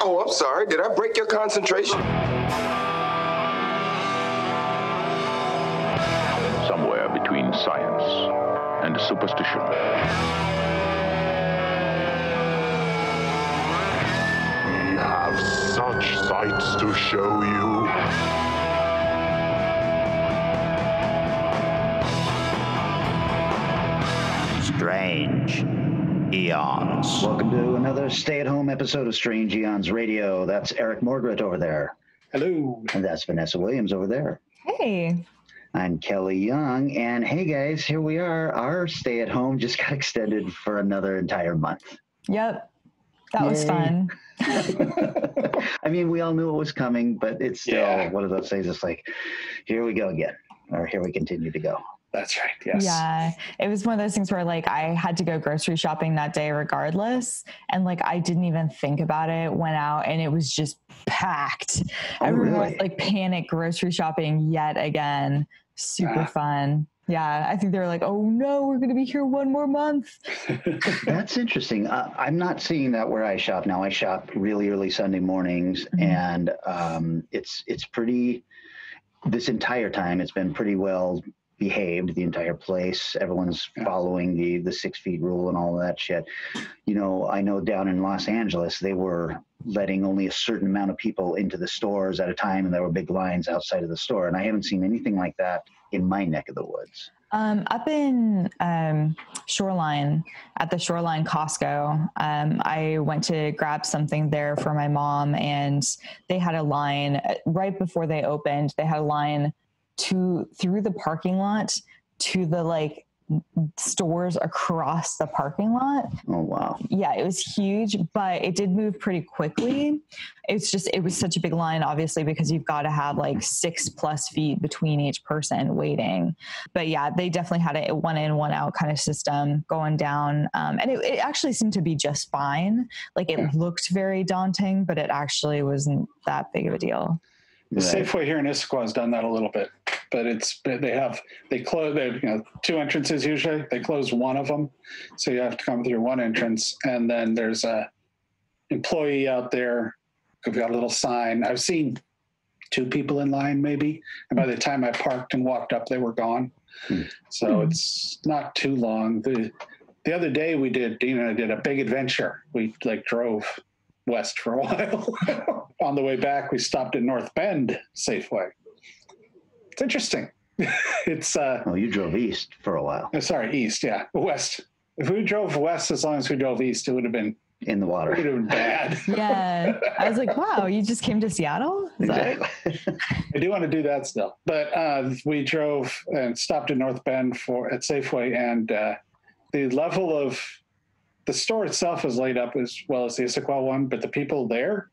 Oh, I'm sorry. Did I break your concentration? Somewhere between science and superstition. We have such sights to show you. Strange Eons. Welcome to another stay-at-home episode of Strange Eons Radio. That's Eric Morgret over there. Hello. And that's Vanessa Williams over there. Hey. I'm Kelly Young, and hey guys, here we are. Our stay-at-home just got extended for another entire month. Yep. That was fun. I mean, we all knew it was coming, but it's still one of those things. It's like, here we go again, or here we continue to go. That's right. Yes. Yeah. It was one of those things where like I had to go grocery shopping that day regardless. And like I didn't even think about it, went out and it was just packed. Everyone was like panic grocery shopping yet again. Super fun. Yeah. I think they were like, oh no, we're going to be here one more month. That's interesting. I'm not seeing that where I shop now. I shop really early Sunday mornings, and it's pretty, this entire time it's been pretty well behaved, the entire place. Everyone's following the 6 feet rule and all of that shit. You know, I know down in Los Angeles, they were letting only a certain amount of people into the stores at a time, and there were big lines outside of the store. And I haven't seen anything like that in my neck of the woods. Up in Shoreline, at the Shoreline Costco, I went to grab something there for my mom, and they had a line right before they opened. They had a line through the parking lot to the like stores across the parking lot. Oh wow. Yeah, it was huge, but it did move pretty quickly. It was such a big line, obviously, because you've got to have like 6+ feet between each person waiting. But yeah, they definitely had a one in, one out kind of system going down. And it actually seemed to be just fine. Like it looked very daunting, but it actually wasn't that big of a deal. The Safeway here in Issaquah has done that a little bit, but they close, two entrances usually. They close one of them, so you have to come through one entrance, and then there's a employee out there who've got a little sign. I've seen 2 people in line maybe, and by the time I parked and walked up, they were gone. So it's not too long. The other day we did, Dean and I did a big adventure. We like drove west for a while. On the way back, we stopped at North Bend Safeway. It's interesting. It's you drove east for a while. Sorry, east, yeah. West. If we drove west as long as we drove east, it would have been in the water. It would have been bad. Yeah. I was like, wow, you just came to Seattle? Exactly. I do want to do that still. But we drove and stopped at North Bend at Safeway, and the level of the store itself is laid up as well as the Issaquah one, but the people there,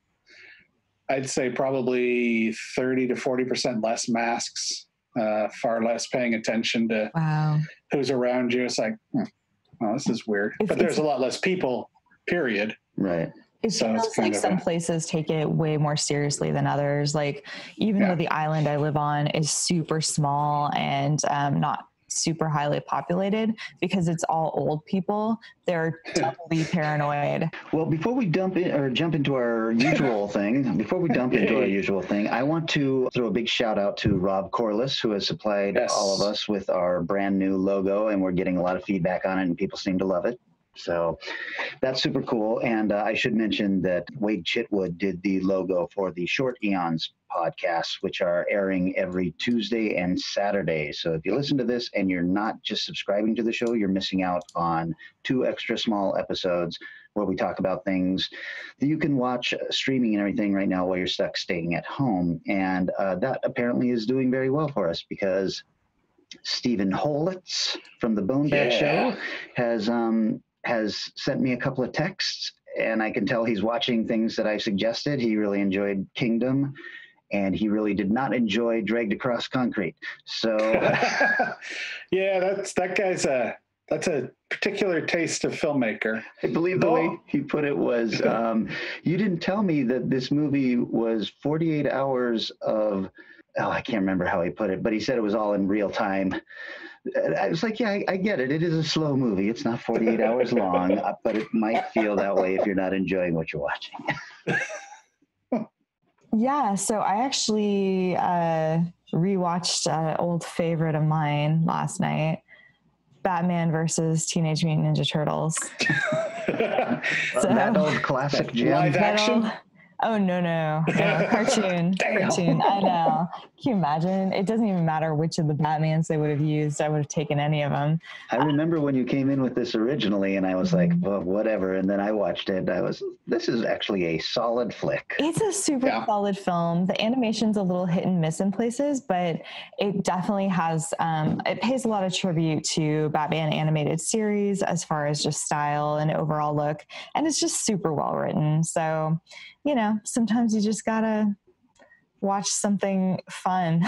I'd say probably 30 to 40% less masks, far less paying attention to who's around you. It's like, this is weird. But there's a lot less people, period. Right. It feels like some places take it way more seriously than others. Like even though the island I live on is super small and not super highly populated, because it's all old people, they're doubly paranoid. Well, before we jump into our usual thing, I want to throw a big shout out to Rob Corliss, who has supplied all of us with our brand new logo, and we're getting a lot of feedback on it, and people seem to love it. So that's super cool. And I should mention that Wade Chitwood did the logo for the Short Eons podcasts, which are airing every Tuesday and Saturday. So if you listen to this and you're not just subscribing to the show, you're missing out on 2 extra small episodes where we talk about things that you can watch streaming and everything right now while you're stuck staying at home. And that apparently is doing very well for us, because Stephen Holitz from the Bone Bat Show has sent me a couple of texts, and I can tell he's watching things that I suggested. He really enjoyed Kingdom, and he really did not enjoy Dragged Across Concrete. So that's a particular taste of filmmaker. I believe the way he put it was, you didn't tell me that this movie was 48 hours of, I can't remember how he put it, but he said it was all in real time. I was like, yeah, I get it. It is a slow movie. It's not 48 hours long, but it might feel that way if you're not enjoying what you're watching. Yeah, so I actually rewatched an old favorite of mine last night, Batman versus Teenage Mutant Ninja Turtles. That old classic gem. Live action? Oh, no, cartoon. Cartoon, I know. Can you imagine? It doesn't even matter which of the Batmans they would have used. I would have taken any of them. I remember when you came in with this originally, and I was like, well, whatever. And then I watched it. This is actually a solid flick. It's a super solid film. The animation's a little hit and miss in places, but it definitely has, it pays a lot of tribute to Batman animated series as far as just style and overall look. And it's just super well written. So, you know, sometimes you just gotta watch something fun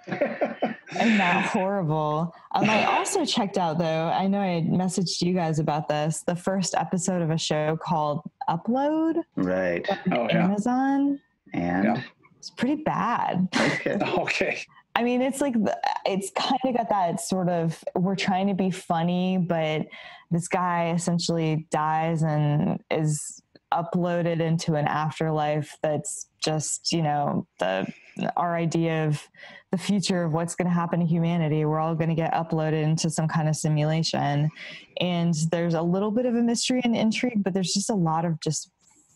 and not horrible. I also checked out, though, I know I messaged you guys about this, the first episode of a show called Upload. Right. On Amazon. And it's pretty bad. Okay. I mean, it's like, it's kind of got that sort of, we're trying to be funny, but this guy essentially dies and is uploaded into an afterlife that's just, you know, our idea of the future of what's going to happen to humanity. We're all going to get uploaded into some kind of simulation, and there's a little bit of a mystery and intrigue, but there's just a lot of just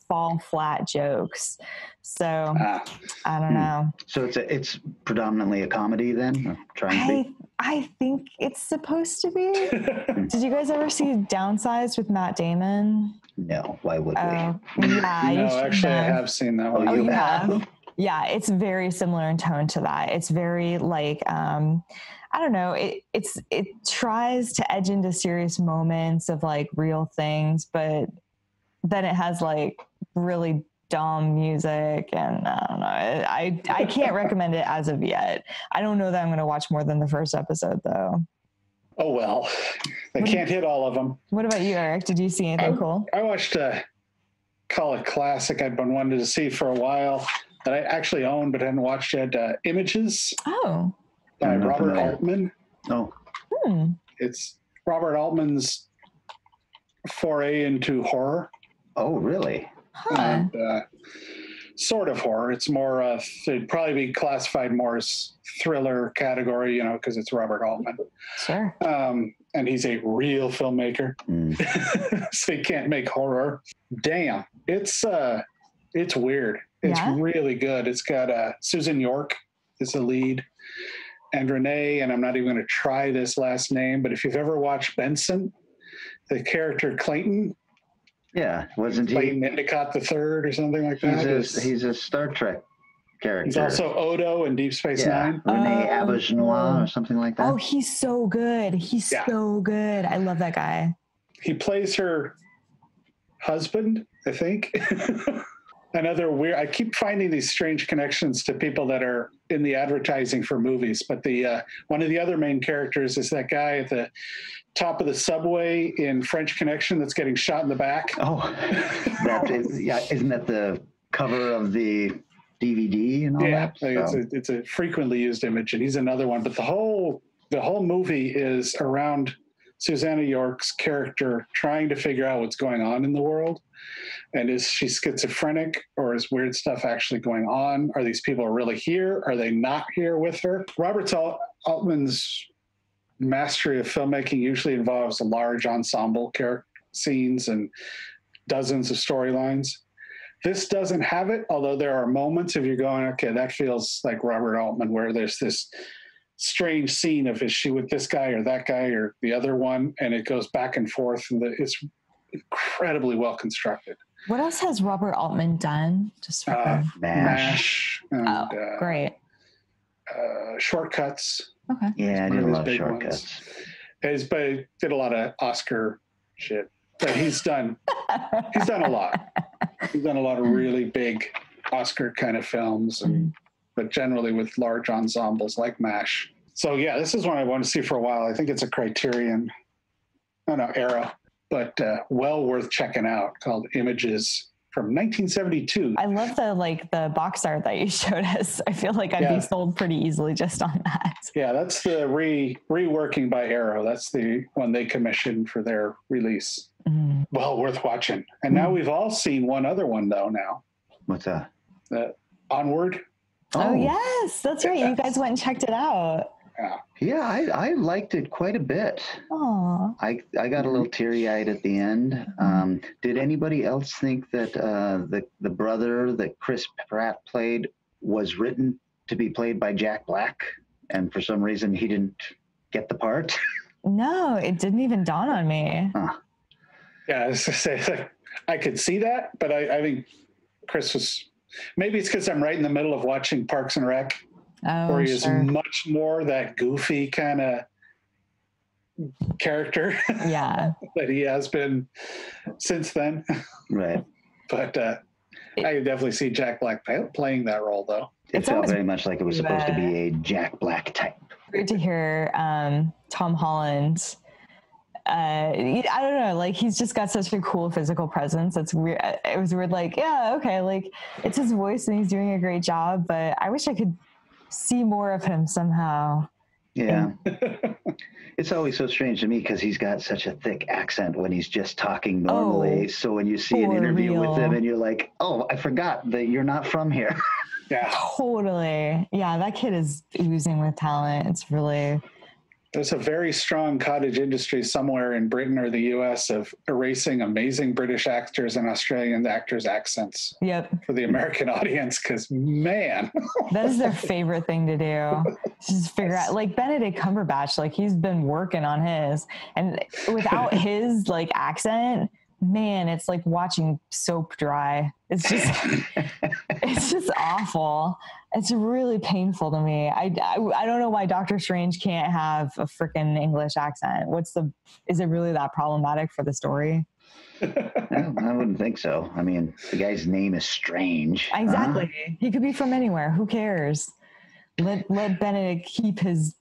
fall flat jokes. So I don't know. So it's predominantly a comedy then? I think it's supposed to be. Did you guys ever see Downsized with Matt Damon? No, why would we? Yeah, no, actually, I have seen that one. Oh, you have? Yeah, it's very similar in tone to that. It's very like, I don't know. It tries to edge into serious moments of like real things, but then it has like really dumb music, and I don't know. I can't recommend it as of yet. I don't know that I'm going to watch more than the first episode though. Oh, well, they can't hit all of them. What about you, Eric? Did you see anything cool? I watched call it classic I'd been wanting to see for a while that I actually own but hadn't watched yet, Images. Oh. By Robert Altman. Oh. It's Robert Altman's foray into horror. Oh, really? Huh. And, sort of horror. It's more, it'd probably be classified more as thriller category, you know, because it's Robert Altman. Sure. And he's a real filmmaker. So he can't make horror. Damn. It's weird. It's really good. It's got Susan York is the lead, and Renee, and I'm not even going to try this last name, but if you've ever watched Benson, the character Clayton. Yeah, wasn't Clayton Endicott the Third or something like that? He's a Star Trek character. He's also Odo in Deep Space Nine. Renee Auberjonois or something like that. Oh, he's so good. He's so good. I love that guy. He plays her husband, I think. Another weird, I keep finding these strange connections to people that are in the advertising for movies, but the one of the other main characters is that guy at the top of the subway in French Connection that's getting shot in the back. Oh, isn't that the cover of the DVD and all that? Yeah, it's a frequently used image, and he's another one. But the whole movie is around Susanna York's character trying to figure out what's going on in the world. And is she schizophrenic, or is weird stuff actually going on? Are these people really here? Are they not here with her? Robert Altman's mastery of filmmaking usually involves large ensemble scenes and dozens of storylines. This doesn't have it, although there are moments if you're going, okay, that feels like Robert Altman, where there's this strange scene of, is she with this guy or that guy or the other one? And it goes back and forth, and it's incredibly well constructed. What else has Robert Altman done? Just for MASH. And, great. Shortcuts. Okay. Yeah, I did a lot of Shortcuts. But did a lot of Oscar shit. But he's done a lot. He's done a lot of really big Oscar kind of films, but generally with large ensembles like MASH. So yeah, this is one I want to see for a while. I think it's a Criterion, era, but well worth checking out, called Images from 1972. I love the box art that you showed us. I feel like I'd be sold pretty easily just on that. Yeah, that's the reworking by Arrow. That's the one they commissioned for their release. Well worth watching. And now we've all seen one other one though now. What's that? Onward. Oh, yes, that's right. You guys went and checked it out. Yeah, I liked it quite a bit. Oh, I got a little teary-eyed at the end. Did anybody else think that the brother that Chris Pratt played was written to be played by Jack Black, and for some reason he didn't get the part? no, it didn't even dawn on me. Yeah, I was gonna say, I could see that, but I think Chris was. Maybe it's because I'm right in the middle of watching Parks and Rec, where he is much more that goofy kind of character. Yeah, that he has been since then. Right. But I could definitely see Jack Black playing that role, though. It felt very much like it was supposed to be a Jack Black type. Great to hear Tom Holland. I don't know, like he's just got such a cool physical presence. It's weird. It was weird, like, yeah, okay, like it's his voice and he's doing a great job, but I wish I could see more of him somehow. Yeah. It's always so strange to me because he's got such a thick accent when he's just talking normally. So when you see an interview with him and you're like, oh, I forgot that you're not from here. Yeah. Totally. Yeah, that kid is oozing with talent. It's really... There's a very strong cottage industry somewhere in Britain or the US of erasing amazing British actors and Australian actors' accents for the American audience, because, man. That is their favorite thing to do. Just figure out, like Benedict Cumberbatch, like he's been working on his. And without his like accent, man, it's like watching soap dry. It's just awful. It's really painful to me. I don't know why Doctor Strange can't have a freaking English accent. Is it really that problematic for the story? I wouldn't think so. I mean, the guy's name is Strange. Exactly. He could be from anywhere. Who cares? Let Benedict keep his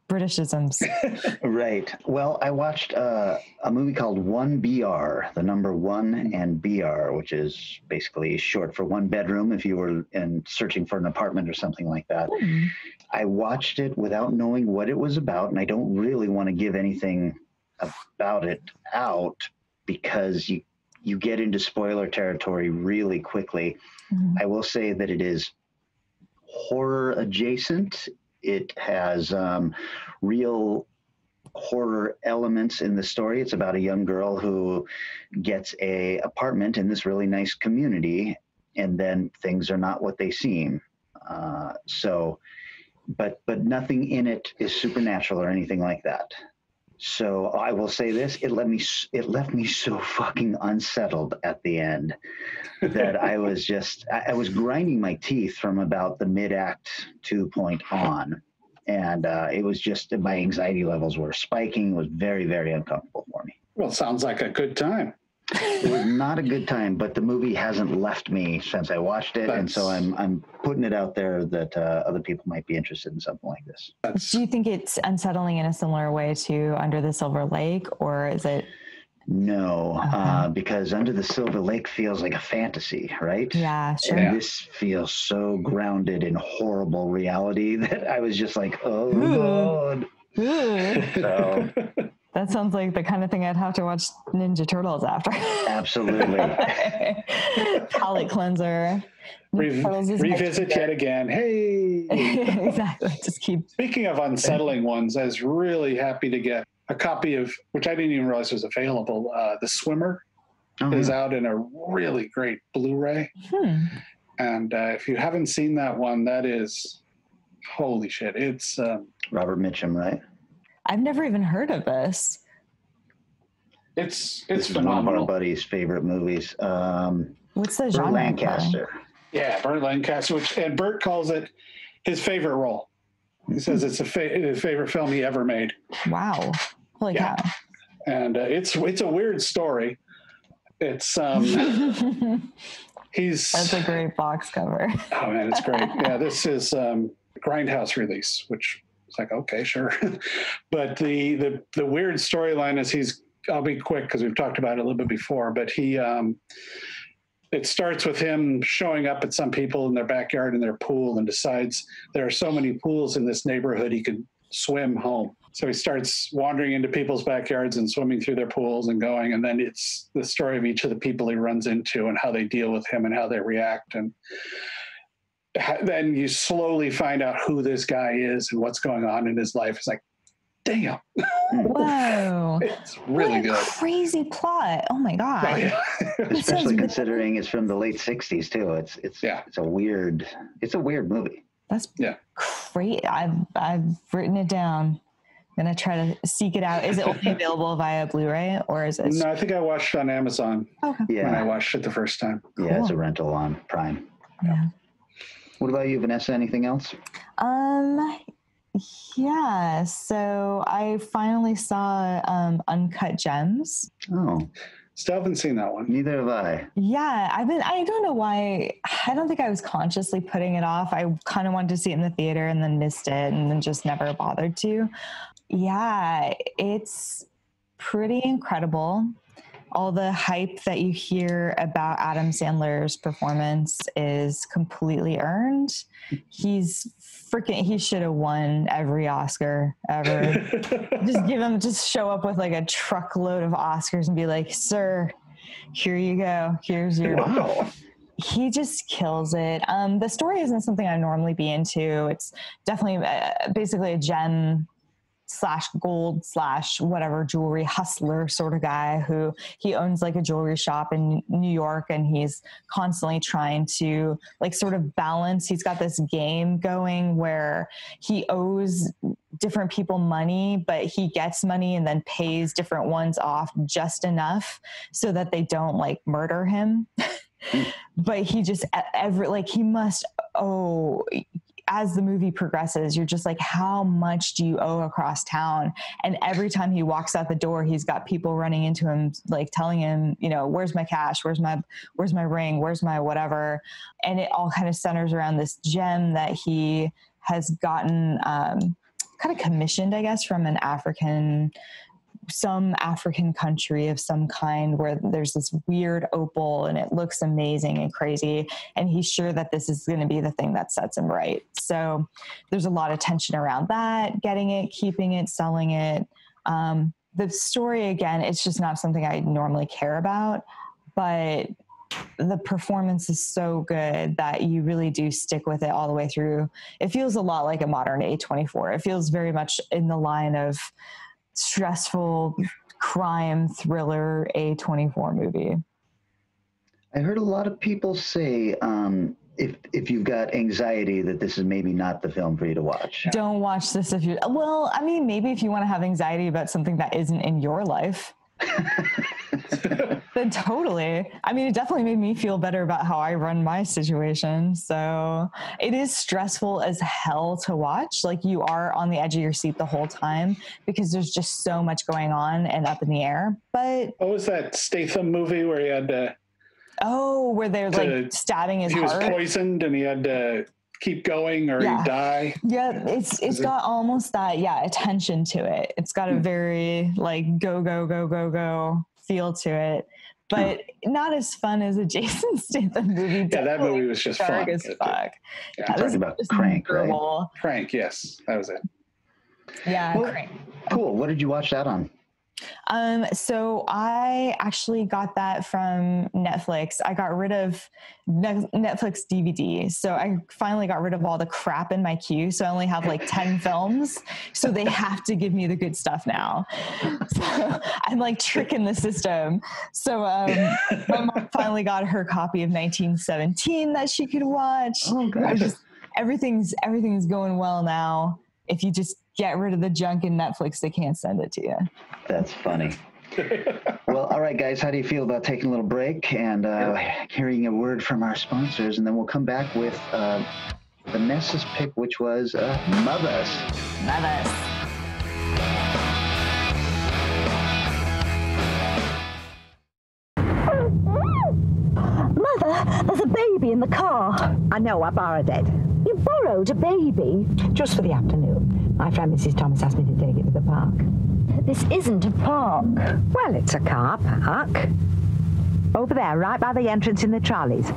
Britishisms. Right. Well, I watched a movie called 1BR, the number 1 and BR, which is basically short for one bedroom if you were searching for an apartment or something like that. I watched it without knowing what it was about, and I don't really want to give anything about it out because you get into spoiler territory really quickly. I will say that it is horror adjacent. It has real horror elements in the story. It's about a young girl who gets a apartment in this really nice community, and then things are not what they seem. But nothing in it is supernatural or anything like that. So I will say this: it left me so fucking unsettled at the end that I was grinding my teeth from about the mid-act 2 point on, and it was just my anxiety levels were spiking. It was very, very uncomfortable for me. Well, it sounds like a good time. It was not a good time, but the movie hasn't left me since I watched it, and so I'm putting it out there that other people might be interested in something like this. Do you think it's unsettling in a similar way to Under the Silver Lake, or is it? No, because Under the Silver Lake feels like a fantasy, right? Yeah, sure. And this feels so grounded in horrible reality that I was just like, oh, God. So, that sounds like the kind of thing I'd have to watch Ninja Turtles after. Absolutely. Palate cleanser. Revisit yet again. Hey. Exactly. Just keep. Speaking of unsettling ones, I was really happy to get a copy of, which I didn't even realize was available, The Swimmer. Is out in a really great Blu-ray. And if you haven't seen that one, that is, holy shit. It's Robert Mitchum, right? I've never even heard of this. It's One phenomenal. of our buddy's favorite movies. What's the Burt genre? Lancaster. Yeah, Burt Lancaster, and Burt calls it his favorite role. He says it's his favorite film he ever made. Wow. Holy cow. And it's a weird story. It's That's a great box cover. Oh man, it's great. Yeah, this is Grindhouse release, which is like, okay, sure. But the weird storyline is I'll be quick because we've talked about it a little bit before, but it starts with him showing up at some people in their backyard in their pool and decides there are so many pools in this neighborhood he could swim home. So he starts wandering into people's backyards and swimming through their pools and going, and then it's the story of each of the people he runs into and how they deal with him and how they react. And then you slowly find out who this guy is and what's going on in his life. It's like, damn. Whoa. It's really good. Crazy plot. Oh my God. Oh, yeah. Especially considering it's from the late 60s too. It's a weird movie. That's great. I've written it down. I'm gonna try to seek it out. Is it only available via Blu-ray or is it? No, I think I watched it on Amazon. Okay. Yeah. When I watched it the first time. Cool. Yeah, it's a rental on Prime. Yeah. What about you, Vanessa? Anything else? Yeah. So I finally saw Uncut Gems. Oh. Still haven't seen that one. Neither have I. Yeah, I don't know why. I don't think I was consciously putting it off. I kind of wanted to see it in the theater and then missed it and then just never bothered to. Yeah, it's pretty incredible. All the hype that you hear about Adam Sandler's performance is completely earned. He should have won every Oscar ever. Just show up with like a truckload of Oscars and be like, sir, here you go. Here's your. Wow. He just kills it. The story isn't something I normally be into. It's definitely basically a gem / gold / whatever jewelry hustler sort of guy who he owns like a jewelry shop in New York, and he's constantly trying to like sort of balance. He's got this game going where he owes different people money, but he gets money and then pays different ones off just enough so that they don't like murder him. But he just he must owe. As the movie progresses, you're just like, how much do you owe across town? And every time he walks out the door, he's got people running into him, like telling him, you know, where's my cash? Where's my ring? Where's my whatever? And it all kind of centers around this gem that he has gotten kind of commissioned, I guess, from some African country of some kind, where there's this weird opal and it looks amazing and crazy. And he's sure that this is going to be the thing that sets him right. So there's a lot of tension around that, getting it, keeping it, selling it. The story, again, it's just not something I normally care about, but the performance is so good that you really do stick with it all the way through. It feels a lot like a modern A24. It feels very much in the line of stressful crime thriller A24 movie. I heard a lot of people say if you've got anxiety that this is maybe not the film for you to watch. Don't watch this if you, well, I mean, maybe if you want to have anxiety about something that isn't in your life. Then totally. I mean, it definitely made me feel better about how I run my situation. So it is stressful as hell to watch. Like, you are on the edge of your seat the whole time because there's just so much going on and up in the air. But what was that Statham movie where he had to? Oh, where they're like stabbing his heart. He was poisoned and he had to keep going or he'd die. Yeah, it's got almost that attention to it. It's got a very like go feel to it, but not as fun as a Jason Statham movie. Yeah, that movie was just fun as fuck. Yeah, talking about Crank, right? Crank, yes, that was it. Yeah, well, Crank. Cool. What did you watch that on? So I actually got that from Netflix. I got rid of Netflix DVD. So I finally got rid of all the crap in my queue. So I only have like 10 films. So they have to give me the good stuff now. So I'm like tricking the system. So my mom finally got her copy of 1917 that she could watch. Oh, gosh. Everything's going well now. If you just get rid of the junk in Netflix, they can't send it to you. That's funny. Well, all right, guys, how do you feel about taking a little break and hearing a word from our sponsors? And then we'll come back with Vanessa's pick, which was Muthas. Muthas. Mother, there's a baby in the car. I know, I borrowed it. You borrowed a baby? Just for the afternoon. My friend Mrs. Thomas asked me to take it to the park. This isn't a park. Well, it's a car park. Over there, right by the entrance in the trolleys.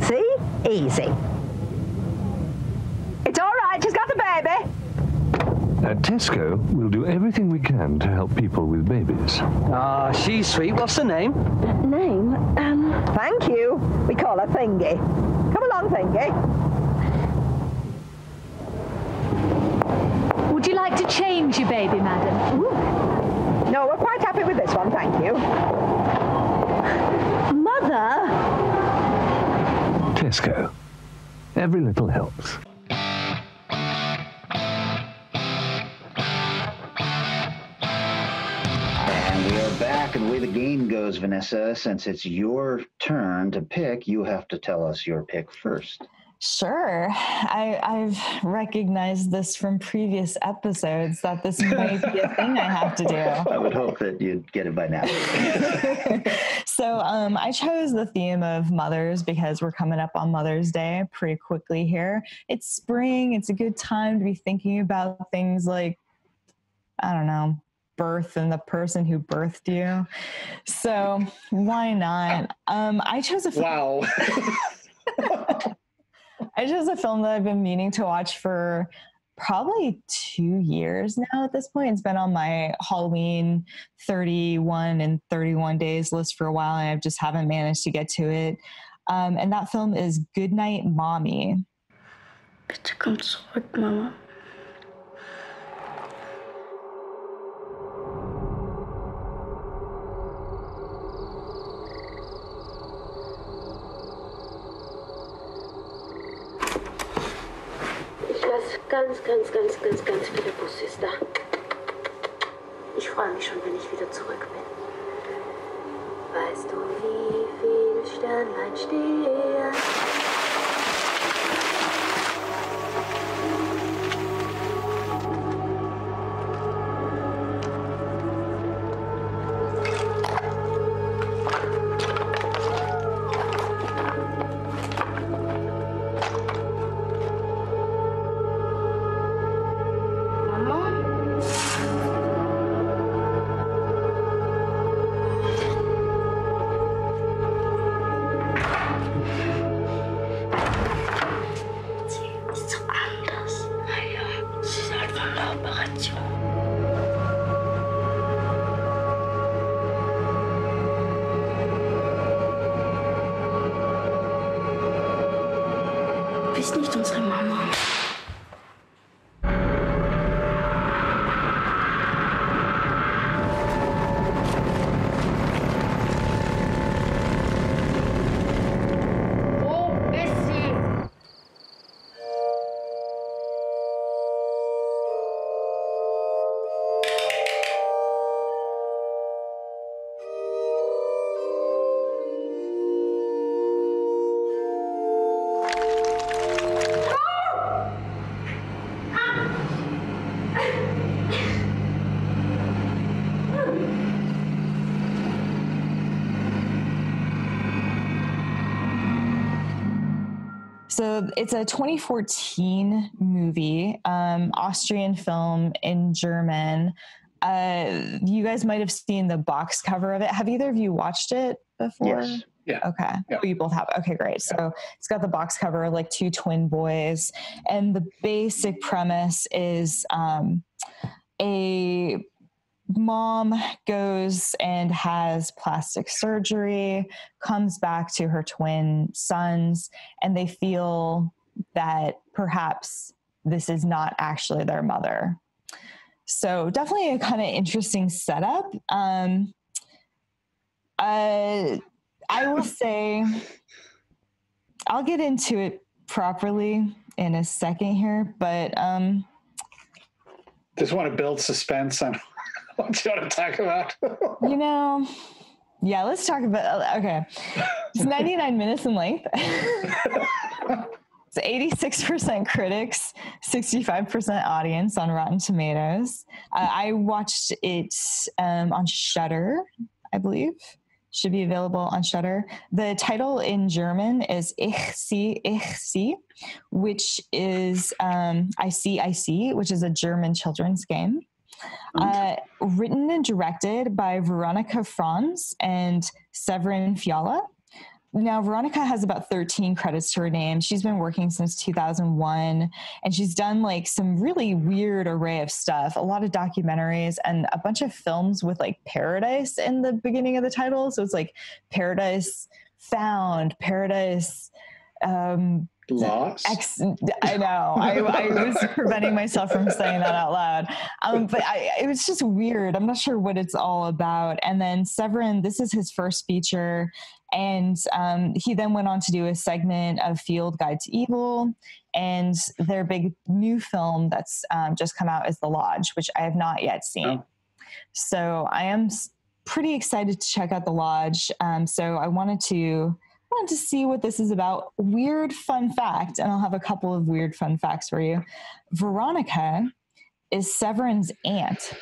See? Easy. It's all right, she's got the baby. At Tesco, we'll do everything we can to help people with babies. Ah, she's sweet. What's her name? Name? Thank you. We call her Thingy. Come along, Thingy. Would you like to change your baby, madam? Ooh. No, we're quite happy with this one, thank you. Mother? Tesco. Every little helps. And we are back, and the way the game goes, Vanessa, since it's your turn to pick, you have to tell us your pick first. Sure. I've recognized this from previous episodes that this might be a thing I have to do. I would hope that you'd get it by now. So I chose the theme of mothers because we're coming up on Mother's Day pretty quickly here. It's spring. It's a good time to be thinking about things like, I don't know, birth and the person who birthed you. So why not? I chose a film. Wow. I chose a film that I've been meaning to watch for probably 2 years now at this point. It's been on my Halloween 31 and 31 days list for a while, and I just haven't managed to get to it. And that film is Goodnight Mommy. Bitte komm zurück, Mama. Ganz viele Bussis da. Ich freue mich schon, wenn ich wieder zurück bin. Weißt du, wie viele Sternlein stehen? Du bist nicht unsere Mama. So it's a 2014 movie, Austrian film in German. You guys might have seen the box cover of it. Have either of you watched it before? Yes. Yeah. Okay. Yeah. Oh, you both have. Okay, great. So it's got the box cover, like two twin boys. And the basic premise is a mom goes and has plastic surgery, comes back to her twin sons, and they feel that perhaps this is not actually their mother. So definitely a kind of interesting setup. I will say, I'll get into it properly in a second here, but just want to build suspense on what you want to talk about. Yeah, let's talk about, okay. It's 99 minutes in length. It's 86% critics, 65% audience on Rotten Tomatoes. I watched it on Shudder, I believe. Should be available on Shudder. The title in German is Ich sehe, which is I see, which is a German children's game. Written and directed by Veronika Franz and Severin Fiala. Now, Veronica has about 13 credits to her name. She's been working since 2001, and she's done like some really weird array of stuff, a lot of documentaries and a bunch of films with like paradise in the beginning of the title. So it's like Paradise Found, Paradise Lost. I know. I was preventing myself from saying that out loud. But it was just weird. I'm not sure what it's all about. And then Severin, this is his first feature. And he then went on to do a segment of Field Guide to Evil. And their big new film that's just come out is The Lodge, which I have not yet seen. Oh. So I am pretty excited to check out The Lodge. So I wanted to see what this is about. Weird fun fact, and I'll have a couple of weird fun facts for you. Veronica is Severin's aunt.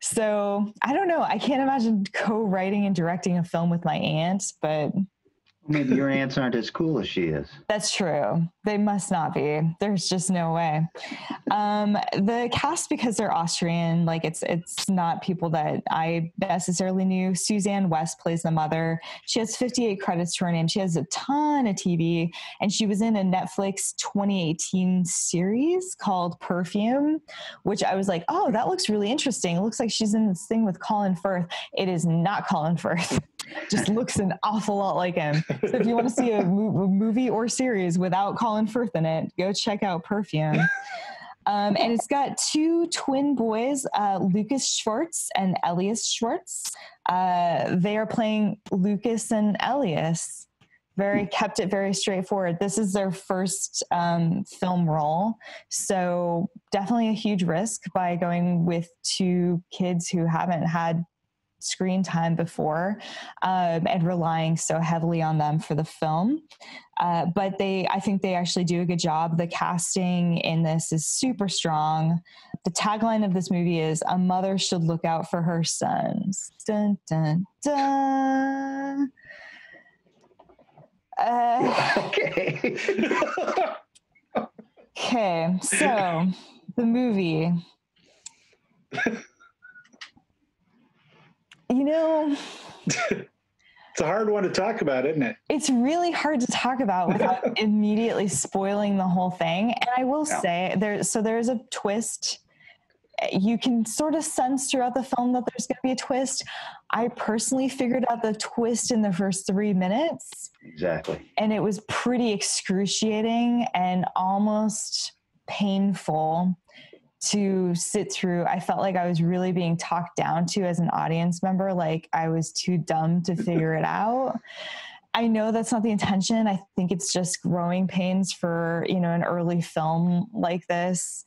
So I don't know. I can't imagine co-writing and directing a film with my aunt, but maybe your aunts aren't as cool as she is. That's true. They must not be. There's just no way. The cast, because they're Austrian, like it's not people that I necessarily knew. Suzanne West plays the mother. She has 58 credits to her name. She has a ton of TV, and she was in a Netflix 2018 series called Perfume, which I was like, oh, that looks really interesting. It looks like she's in this thing with Colin Firth. It is not Colin Firth. Just looks an awful lot like him. So if you want to see a movie or series without Colin Firth in it, go check out Perfume. And it's got two twin boys, Lucas Schwartz and Elias Schwartz. They are playing Lucas and Elias. Kept it very straightforward. This is their first film role. So definitely a huge risk by going with two kids who haven't had screen time before, and relying so heavily on them for the film. But I think they actually do a good job. The casting in this is super strong. The tagline of this movie is, "A mother should look out for her sons." Dun, dun, dun. Okay. Okay, so the movie. You know, it's a hard one to talk about, isn't it? It's really hard to talk about without immediately spoiling the whole thing. And I will say there's a twist. You can sort of sense throughout the film that there's going to be a twist. I personally figured out the twist in the first 3 minutes. Exactly. And it was pretty excruciating and almost painful to sit through. I felt like I was really being talked down to as an audience member, like I was too dumb to figure it out. I know that's not the intention. I think it's just growing pains for, an early film like this.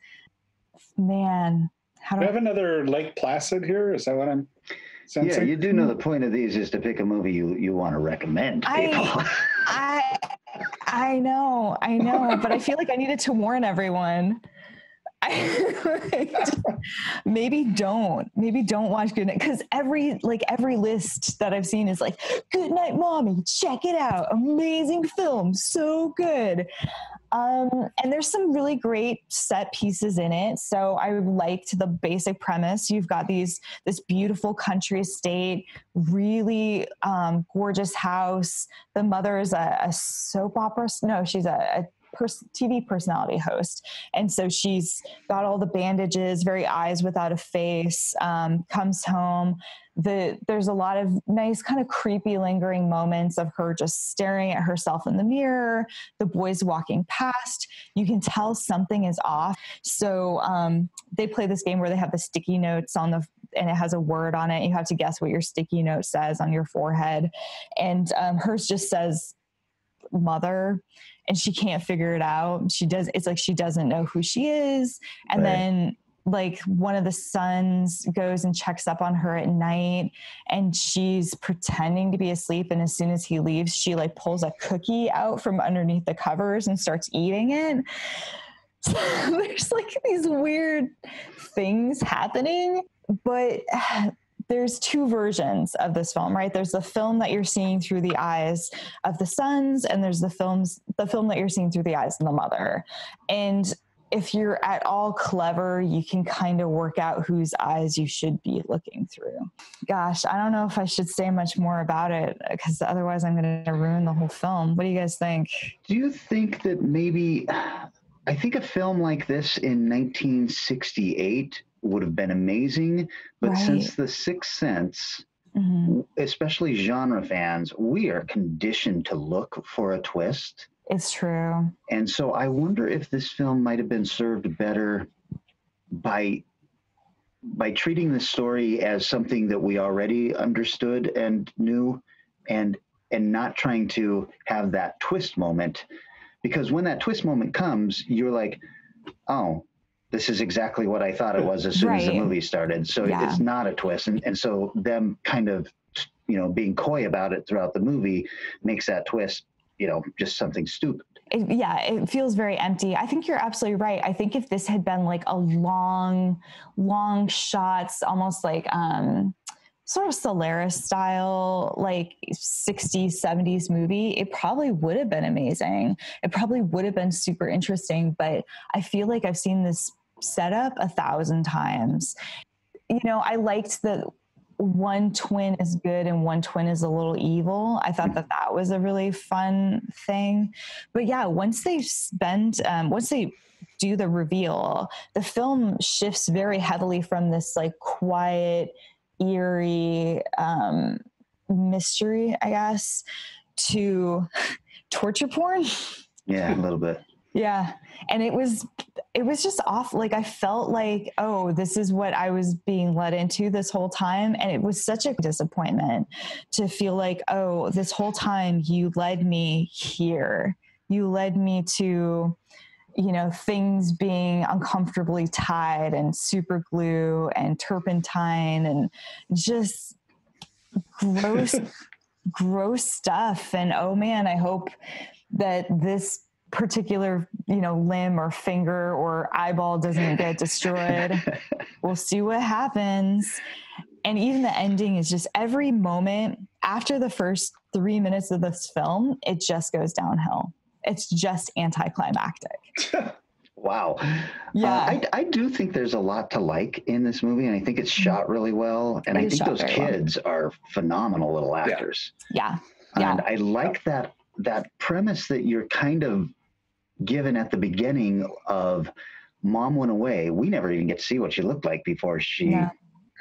Man, do you have another Lake Placid here? Is that what I'm sensing? Yeah, you do know the point of these is to pick a movie you want to recommend people. I know, but I feel like I needed to warn everyone. Maybe don't watch Goodnight, because every list that I've seen is like, Goodnight Mommy, check it out, amazing film, so good. And there's some really great set pieces in it. So I liked the basic premise. You've got this beautiful country estate, really gorgeous house. The mother is a soap opera. No, she's a TV personality host. And so she's got all the bandages, very eyes without a face, comes home. There's a lot of nice kind of creepy lingering moments of her just staring at herself in the mirror, the boys walking past. You can tell something is off. So they play this game where they have the sticky notes and it has a word on it. You have to guess what your sticky note says on your forehead. And hers just says mother, and she can't figure it out. It's like she doesn't know who she is. And right. Then like one of the sons goes and checks up on her at night, and she's pretending to be asleep. And as soon as he leaves, she like pulls a cookie out from underneath the covers and starts eating it. So there's like these weird things happening, but there's two versions of this film, right? There's the film that you're seeing through the eyes of the sons, and there's the film that you're seeing through the eyes of the mother. And if you're at all clever, you can kind of work out whose eyes you should be looking through. Gosh, I don't know if I should say much more about it because otherwise I'm going to ruin the whole film. What do you guys think? Do you think that maybe, I think a film like this in 1968 would have been amazing, but since The Sixth Sense, especially genre fans, we are conditioned to look for a twist. It's true. And so I wonder if this film might have been served better by treating the story as something that we already understood and knew, and not trying to have that twist moment. Because when that twist moment comes, you're like, oh, this is exactly what I thought it was as soon as the movie started. So it's not a twist. And so them kind of, being coy about it throughout the movie makes that twist, just something stupid. It feels very empty. I think you're absolutely right. I think if this had been like a long shots, almost like sort of Solaris style, like 60s, 70s movie, it probably would have been amazing. It probably would have been super interesting, but I feel like I've seen this setup 1,000 times. I liked that one twin is good and one twin is a little evil. I thought that was a really fun thing. But yeah, once they do the reveal, the film shifts very heavily from this like quiet, eerie mystery, I guess, to torture porn. Yeah, a little bit. Yeah. And it was just off. Like, I felt like, oh, this is what I was being led into this whole time. And it was such a disappointment to feel like, oh, this whole time you led me here. You led me to, things being uncomfortably tied and super glue and turpentine and just gross stuff. And oh man, I hope that this particular, limb or finger or eyeball doesn't get destroyed. We'll see what happens. And even the ending is just every moment after the first 3 minutes of this film, it just goes downhill. It's just anticlimactic. Wow. Yeah. I do think there's a lot to like in this movie, and I think it's shot really well. And I think those kids are phenomenal little actors. Yeah. And I like that premise that you're kind of given at the beginning of mom went away. We never even get to see what she looked like before she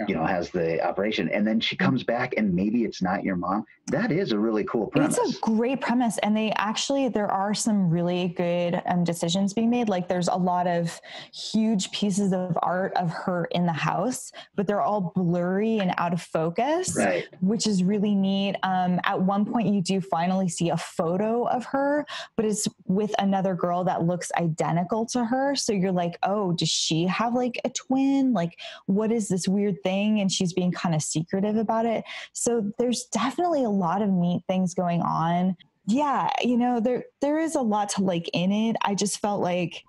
has the operation, and then she comes back and maybe it's not your mom. That is a really cool premise. It's a great premise. And there are some really good decisions being made. Like, there's a lot of huge pieces of art of her in the house, but they're all blurry and out of focus, which is really neat. At one point you do finally see a photo of her, but it's with another girl that looks identical to her. So you're like, oh, does she have like a twin? Like, what is this weird thing? And she's being kind of secretive about it. So there's definitely a lot of neat things going on. Yeah, there is a lot to like in it. I just felt like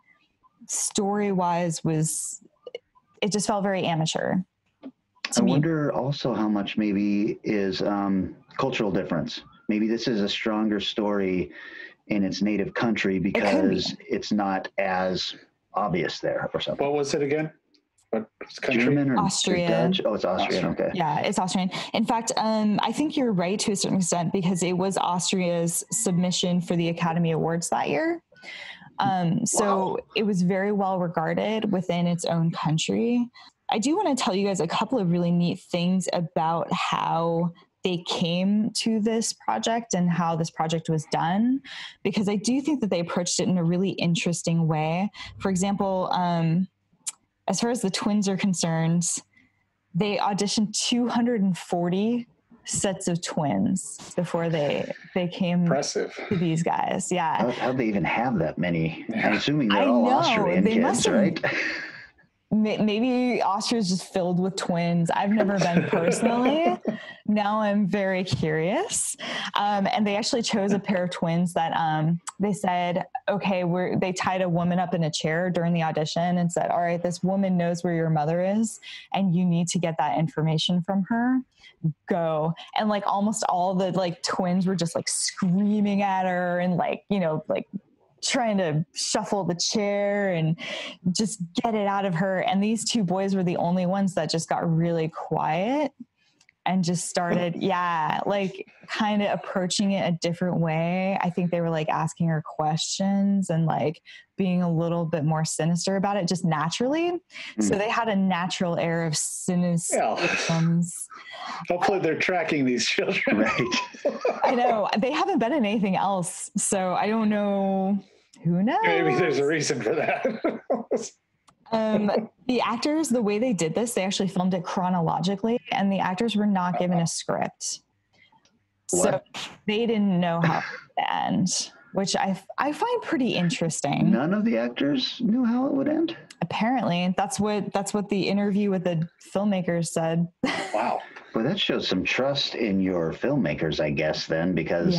story-wise it just felt very amateur. I wonder also how much maybe is cultural difference. Maybe this is a stronger story in its native country because it's not as obvious there or something. What was it again? What country? German or Austrian. Dutch? Oh, it's Austrian. Okay. Yeah, it's Austrian. In fact, I think you're right to a certain extent because it was Austria's submission for the Academy Awards that year. So it was very well regarded within its own country. I do want to tell you guys a couple of really neat things about how they came to this project and how this project was done, because I do think that they approached it in a really interesting way. For example, as far as the twins are concerned, they auditioned 240 sets of twins before they came to these guys. Yeah. How'd they even have that many? I'm assuming they're all Austrian kids, right? Maybe Austria is just filled with twins. I've never been personally. Now I'm very curious. And they actually chose a pair of twins that they said, okay, they tied a woman up in a chair during the audition and said, all right, this woman knows where your mother is and you need to get that information from her. Go. And like almost all the like twins were just like screaming at her and like, trying to shuffle the chair and just get it out of her. And these two boys were the only ones that just got really quiet and just started, like kind of approaching it a different way. I think they were like asking her questions and like being a little bit more sinister about it just naturally. So they had a natural air of cynicism. Hopefully they're tracking these children. Right. I know. They haven't been in anything else. So I don't know. Who knows? Maybe there's a reason for that. The actors, the way they did this, they actually filmed it chronologically, and the actors were not given a script. So they didn't know how to end, which I find pretty interesting. None of the actors knew how it would end? Apparently. That's what the interview with the filmmakers said. Wow. Well, that shows some trust in your filmmakers, I guess, then, because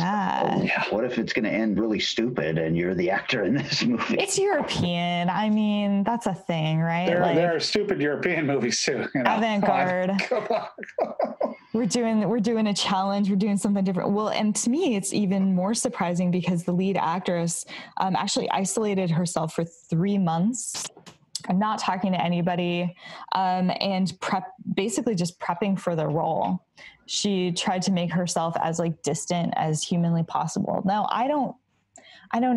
what if it's going to end really stupid and you're the actor in this movie? It's European. I mean, that's a thing, right? There are stupid European movies too. You know? Avant-garde. Come on. We're doing a challenge. We're doing something different. Well, and to me, it's even more surprising because the lead actress actually isolated herself for 3 months. I'm not talking to anybody, and basically just prepping for the role. She tried to make herself as like distant as humanly possible. Now, I don't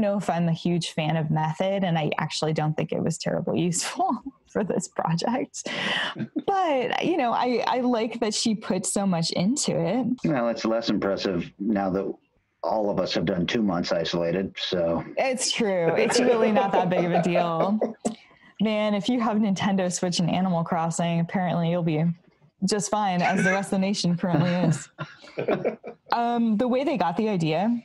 know if I'm a huge fan of method, and I actually don't think it was terribly useful for this project. But, you know, I like that she put so much into it. Well, it's less impressive now that all of us have done 2 months isolated, so. It's true. It's really not that big of a deal. Man, if you have Nintendo Switch and Animal Crossing, apparently you'll be just fine, as the rest of the nation currently is. The way they got the idea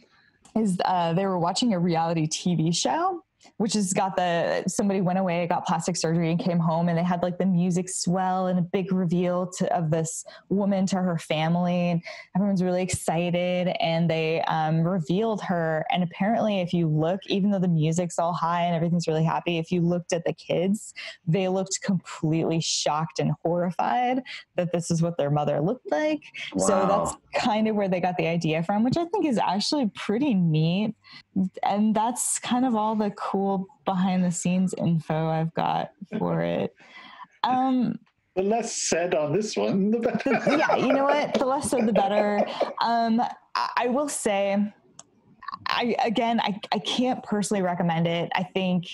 is they were watching a reality TV show, which has got somebody went away, got plastic surgery and came home, and they had like the music swell and a big reveal of this woman to her family, and everyone's really excited, and they revealed her. And apparently if you look, even though the music's all high and everything's really happy, if you looked at the kids, they looked completely shocked and horrified that this is what their mother looked like. Wow. So that's kind of where they got the idea from, which I think is actually pretty neat. And that's kind of all the cool behind the scenes info I've got for it. The less said on this one, the better. Yeah, you know what? The less said, the better. I will say, I can't personally recommend it. I think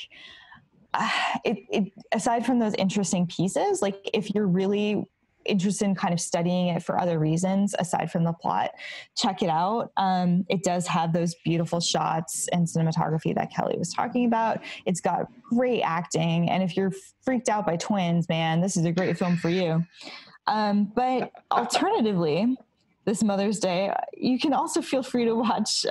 it aside from those interesting pieces, like if you're really interested in kind of studying it for other reasons aside from the plot, check it out. It does have those beautiful shots and cinematography that Kelly was talking about. It's got great acting, and if you're freaked out by twins, man, this is a great film for you. But alternatively, this Mother's Day, you can also feel free to watch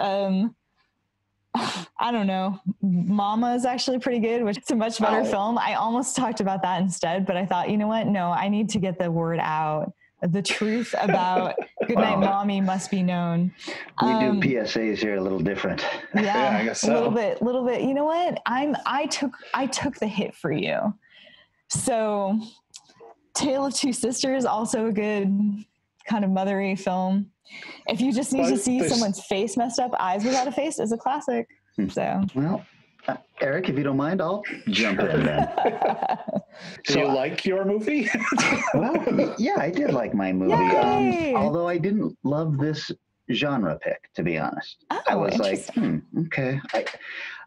I don't know, Mama is actually pretty good, which is a much better film. I almost talked about that instead, but I thought, you know what? No, I need to get the word out. The truth about Goodnight Mommy must be known. We do PSAs here a little different. Yeah, I guess so. A little bit. You know what? I took the hit for you. So Tale of Two Sisters, also a good kind of mothery film. If you just need to see someone's face messed up, Eyes Without a Face is a classic. So, well, Eric, if you don't mind, I'll jump in then. Do you like your movie? Well, yeah, I did like my movie. Although I didn't love this genre pick, to be honest. Oh, I was like, okay.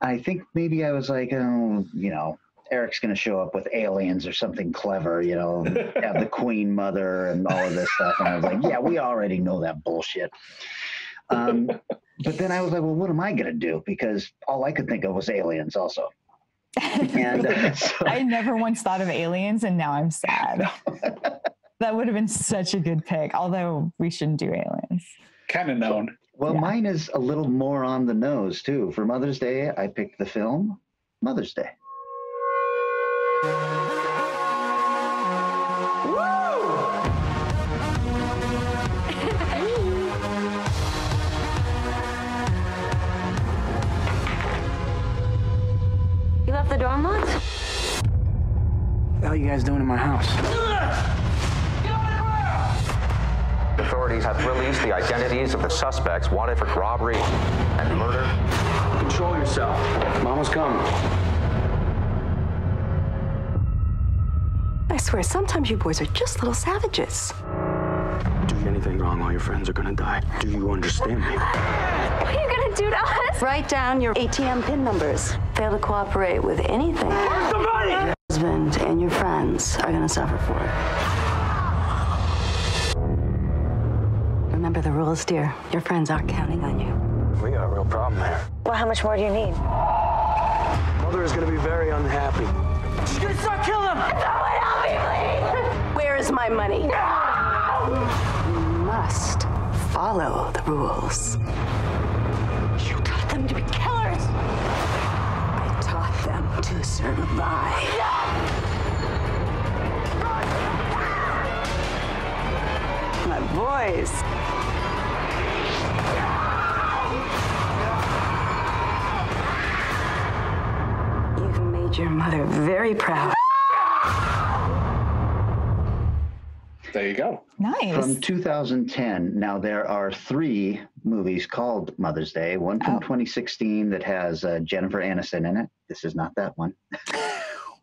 I think maybe I was like, oh, you know, Eric's going to show up with aliens or something clever, you know, have the Queen Mother and all of this stuff. And I was like, yeah, we already know that bullshit. But then I was like, well, what am I going to do? Because all I could think of was aliens also. And so, I never once thought of aliens, and now I'm sad. That would have been such a good pick, although we shouldn't do aliens. Kind of known. Well, mine is a little more on the nose, too. For Mother's Day, I picked the film Mother's Day. You left the door unlocked? What the hell are you guys doing in my house? Authorities authorities have released the identities of the suspects wanted for robbery and murder. Control yourself. Mama's coming. I swear, sometimes you boys are just little savages. Do anything wrong, all your friends are gonna die. Do you understand me? What are you gonna do to us? Write down your ATM PIN numbers. Fail to cooperate with anything. Where's the money? Your husband and your friends are gonna suffer for it. Remember the rules, dear. Your friends aren't counting on you. We got a real problem here. Well, how much more do you need? Mother is gonna be very unhappy. She's gonna start killing him! Someone help me, please! Where is my money? You must follow the rules. You taught them to be killers. I taught them to survive. My boys. You've made your mother very proud. There you go. Nice. From 2010. Now, there are 3 movies called Mother's Day. One from 2016 that has Jennifer Aniston in it. This is not that one.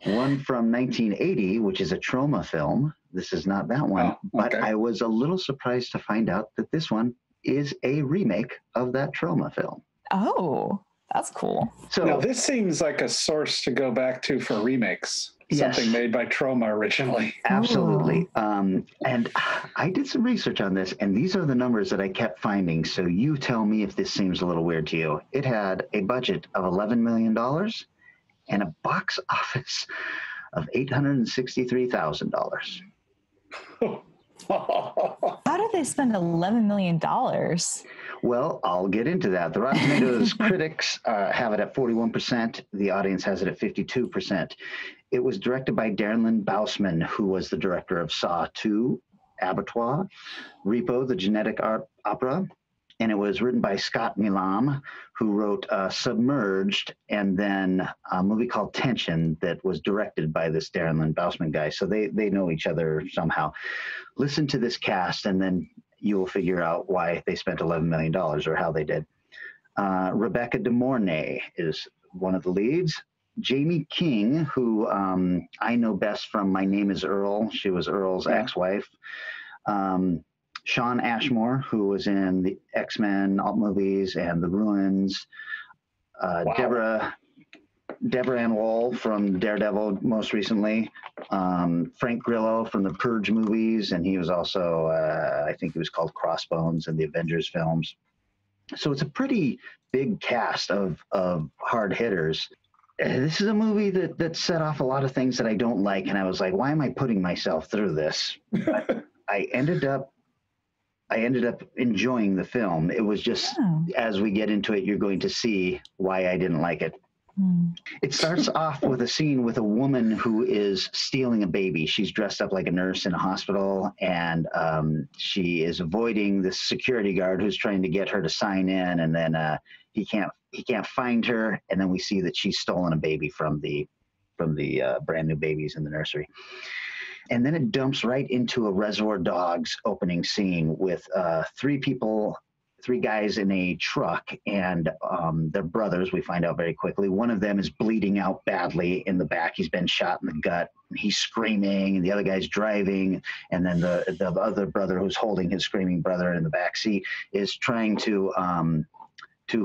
One from 1980, which is a trauma film. This is not that one. But I was a little surprised to find out that this one is a remake of that trauma film. Oh, that's cool. So now this seems like a source to go back to for remakes. Yes. Something made by Troma originally. Absolutely. And I did some research on this, and these are the numbers that I kept finding. So you tell me if this seems a little weird to you. It had a budget of $11 million and a box office of $863,000. How did they spend $11 million? Well, I'll get into that. The Rotten Tomatoes critics have it at 41%. The audience has it at 52%. It was directed by Darren Bousman, who was the director of Saw 2, Abattoir, Repo, the Genetic Opera, and it was written by Scott Milam, who wrote Submerged, and then a movie called Tension that was directed by this Darren Bousman guy. So they know each other somehow. Listen to this cast, and then you will figure out why they spent $11 million or how they did. Rebecca De Mornay is one of the leads. Jamie King, who I know best from My Name is Earl. She was Earl's ex-wife. Sean Ashmore, who was in the X-Men movies and The Ruins. Deborah Ann Woll from Daredevil most recently. Frank Grillo from the Purge movies, and he was also, I think he was called Crossbones in the Avengers films. So it's a pretty big cast of hard hitters. This is a movie that set off a lot of things that I don't like, and I was like, why am I putting myself through this? I ended up enjoying the film. It was just, as we get into it, you're going to see why I didn't like it. It starts off with a scene with a woman who is stealing a baby. She's dressed up like a nurse in a hospital, and she is avoiding this security guard who's trying to get her to sign in, and then he can't find her, and then we see that she's stolen a baby from the brand new babies in the nursery. And then it dumps right into a Reservoir Dogs opening scene with 3 guys in a truck, and they're brothers, we find out very quickly. One of them is bleeding out badly in the back. He's been shot in the gut. He's screaming, and the other guy's driving, and then the other brother who's holding his screaming brother in the back seat is trying to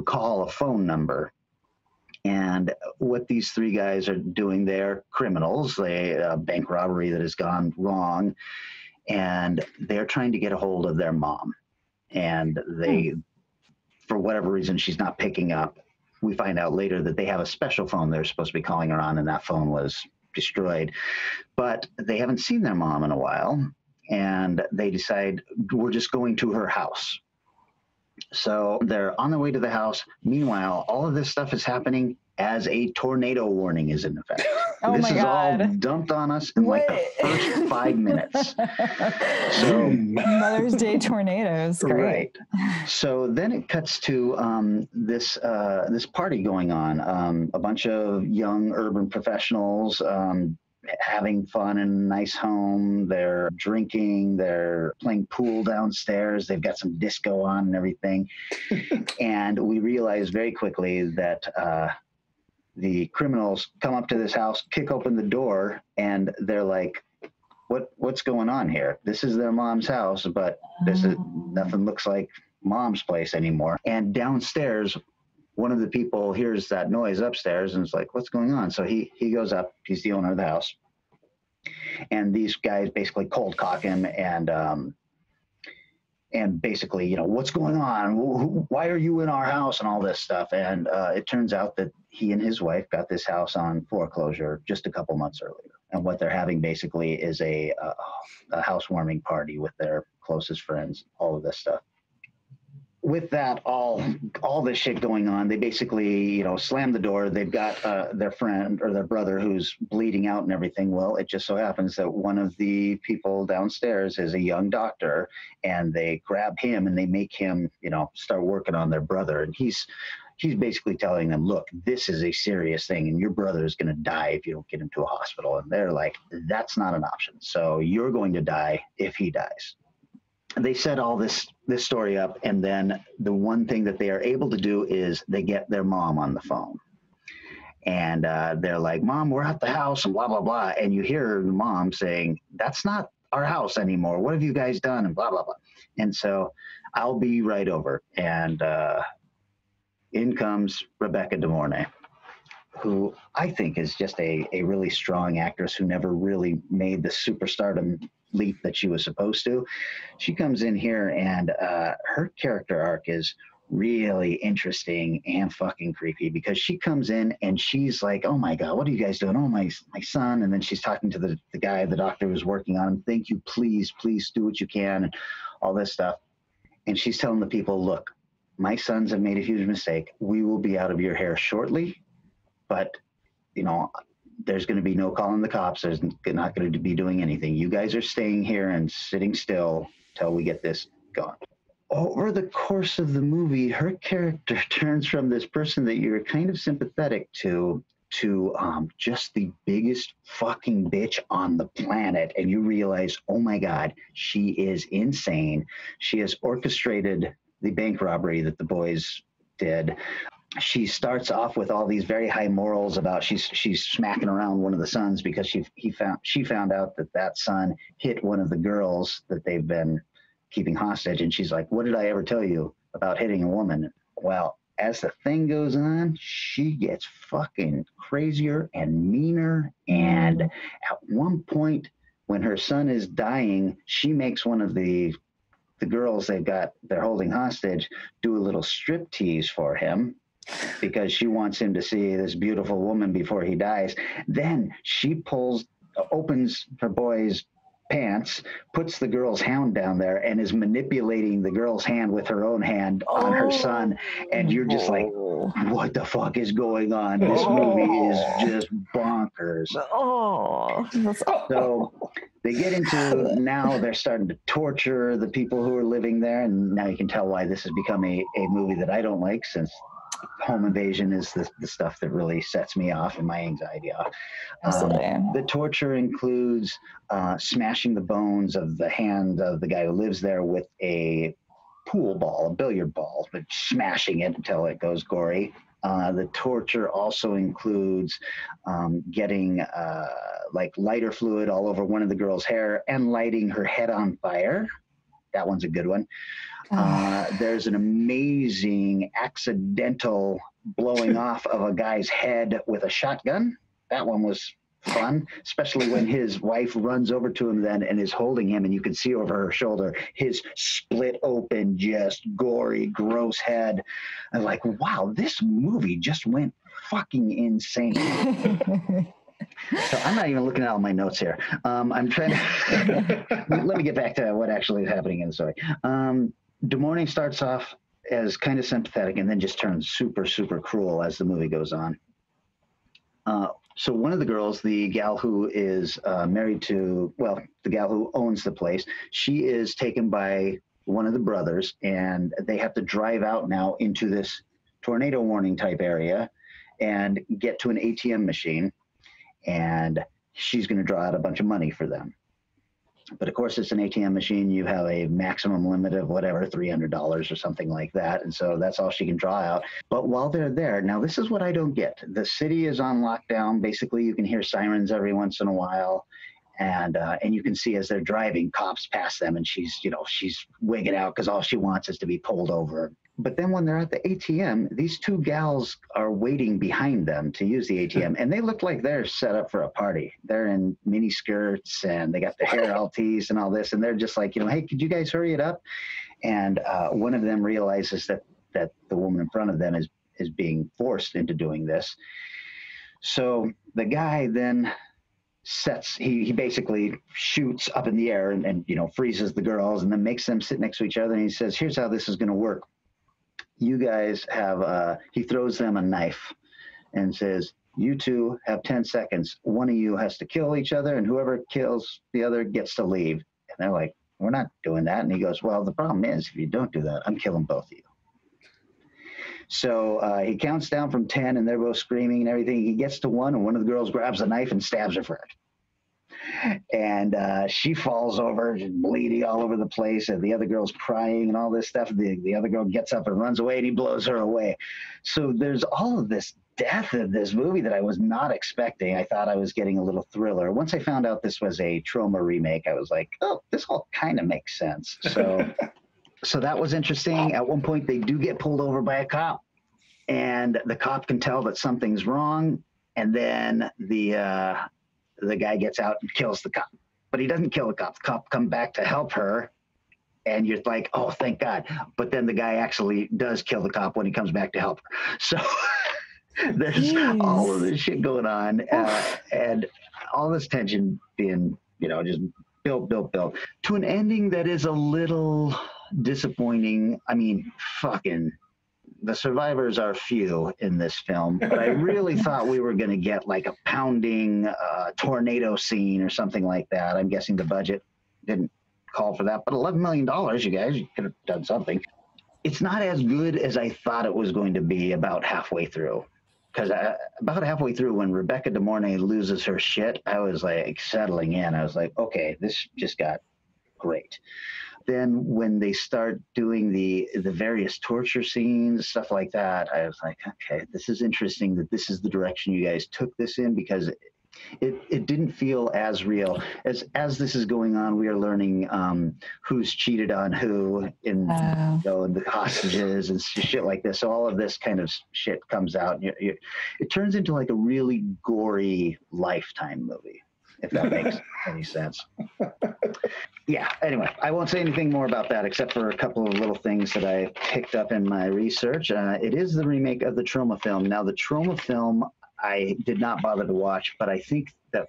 call a phone number. And what these 3 guys are doing, they're criminals. A bank robbery that has gone wrong, and they're trying to get a hold of their mom. And they, for whatever reason, she's not picking up. We find out later that they have a special phone they're supposed to be calling her on, and that phone was destroyed. But they haven't seen their mom in a while, and they decide, we're just going to her house. So they're on their way to the house. Meanwhile, all of this stuff is happening as a tornado warning is in effect. This is all dumped on us in like the first 5 minutes. So Mother's Day tornadoes. Great. Right. So then it cuts to this party going on. A bunch of young urban professionals, having fun in a nice home. They're drinking. They're playing pool downstairs. They've got some disco on and everything. And we realize very quickly that the criminals come up to this house, kick open the door, and they're like, what's going on here? This is their mom's house, but nothing looks like mom's place anymore. And downstairs, one of the people hears that noise upstairs and is like, what's going on? So he goes up. He's the owner of the house. And these guys basically cold cock him and basically, you know, what's going on? Why are you in our house and all this stuff? And it turns out that he and his wife got this house on foreclosure just a couple months earlier. And what they're having basically is a housewarming party with their closest friends, all of this stuff. With that, all this shit going on, they basically, you know, slam the door. They've got their friend or their brother who's bleeding out and everything. Well, it just so happens that one of the people downstairs is a young doctor, and they grab him and they make him, you know, start working on their brother. And he's basically telling them, look, this is a serious thing, and your brother is going to die if you don't get him to a hospital. And they're like, that's not an option. So you're going to die if he dies. They set all this story up, and then the one thing that they are able to do is they get their mom on the phone. And they're like, Mom, we're at the house and blah, blah, blah. And you hear the mom saying, that's not our house anymore. What have you guys done? And blah, blah, blah. And so I'll be right over. And in comes Rebecca De Mornay, who I think is just a really strong actress who never really made the superstardom leap that she was supposed to. She comes in here, and her character arc is really interesting and fucking creepy, because she comes in and she's like, oh my God, what are you guys doing? Oh, my son. And then she's talking to the guy, the doctor who's working on him. Thank you, please do what you can, and all this stuff. And she's telling the people, look, my sons have made a huge mistake. We will be out of your hair shortly, but, you know, there's going to be no calling the cops. There's not going to be doing anything. You guys are staying here and sitting still till we get this gone. Over the course of the movie, her character turns from this person that you're kind of sympathetic to just the biggest fucking bitch on the planet. And you realize, oh my God, she is insane. She has orchestrated the bank robbery that the boys did. She starts off with all these very high morals about she's smacking around one of the sons because she found out that son hit one of the girls that they've been keeping hostage, and she's like, what did I ever tell you about hitting a woman? Well, as the thing goes on, she gets fucking crazier and meaner, and at one point when her son is dying, she makes one of the girls they're holding hostage do a little strip tease for him, because she wants him to see this beautiful woman before he dies. Then she opens her boy's pants, puts the girl's hand down there, and is manipulating the girl's hand with her own hand on her son. And you're just like, what the fuck is going on? This movie is just bonkers. So they get into, now they're starting to torture the people who are living there. And now you can tell why this has become a movie that I don't like, since home invasion is the stuff that really sets me off and my anxiety off. The torture includes smashing the bones of the hand of the guy who lives there with a pool ball, a billiard ball, but smashing it until it goes gory. The torture also includes getting like lighter fluid all over one of the girl's hair and lighting her head on fire. That one's a good one. There's an amazing accidental blowing off of a guy's head with a shotgun. That one was fun, especially when his wife runs over to him then and is holding him, and you can see over her shoulder his split open, just gory, gross head. I'm like, wow, this movie just went fucking insane. So I'm not even looking at all my notes here. I'm trying to let me get back to what actually is happening in the story. De Mornay starts off as kind of sympathetic and then just turns super, super cruel as the movie goes on. So one of the girls, the gal who is married to, well, the gal who owns the place, she is taken by one of the brothers, and they have to drive out now into this tornado warning type area and get to an ATM machine. And she's going to draw out a bunch of money for them. But of course, it's an ATM machine. You have a maximum limit of whatever, $300 or something like that. And so that's all she can draw out. But while they're there, now this is what I don't get. The city is on lockdown. Basically, you can hear sirens every once in a while. And you can see as they're driving, cops pass them, and she's wigging out because all she wants is to be pulled over. But then when they're at the ATM, these two gals are waiting behind them to use the ATM, and they look like they're set up for a party. They're in mini skirts, and they got their hair all teased and all this, and they're just like, hey, could you guys hurry it up? And one of them realizes that the woman in front of them is being forced into doing this. So the guy then he basically shoots up in the air and freezes the girls and then makes them sit next to each other, and he says, here's how this is going to work. You guys have he throws them a knife and says, you two have 10 seconds. One of you has to kill each other, and whoever kills the other gets to leave. And they're like, we're not doing that. And he goes, well, the problem is if you don't do that, I'm killing both of you. So he counts down from 10, and they're both screaming and everything. He gets to 1, and one of the girls grabs a knife and stabs her friend. And she falls over, just bleeding all over the place, and the other girl's crying and all this stuff. The other girl gets up and runs away, and he blows her away. So there's all of this death in this movie that I was not expecting. I thought I was getting a little thriller. Once I found out this was a Troma remake, I was like, oh, this all kind of makes sense. So that was interesting. At one point, they do get pulled over by a cop, and the cop can tell that something's wrong, and then the guy gets out and kills the cop. But he doesn't kill the cop. The cop comes back to help her, and you're like, oh, thank God. But then the guy actually does kill the cop when he comes back to help her. So there's all of this shit going on, and all this tension being, just built to an ending that is a little disappointing. I mean, fucking the survivors are few in this film, but I really thought we were going to get like a pounding tornado scene or something like that. I'm guessing the budget didn't call for that, but $11 million, you guys, you could have done something. It's not as good as I thought it was going to be about halfway through. Because about halfway through, when Rebecca De Mornay loses her shit, I was like settling in. I was like, okay, this just got great. Then when they start doing the various torture scenes, stuff like that, I was like, okay, this is interesting that this is the direction you guys took this in, because it didn't feel as real. As this is going on, we are learning who's cheated on who in the hostages and shit like this. So all of this kind of shit comes out. It turns into like a really gory Lifetime movie, if that makes any sense. Yeah, anyway, I won't say anything more about that except for a couple of little things that I picked up in my research. It is the remake of the Troma film. Now, the Troma film I did not bother to watch, but I think that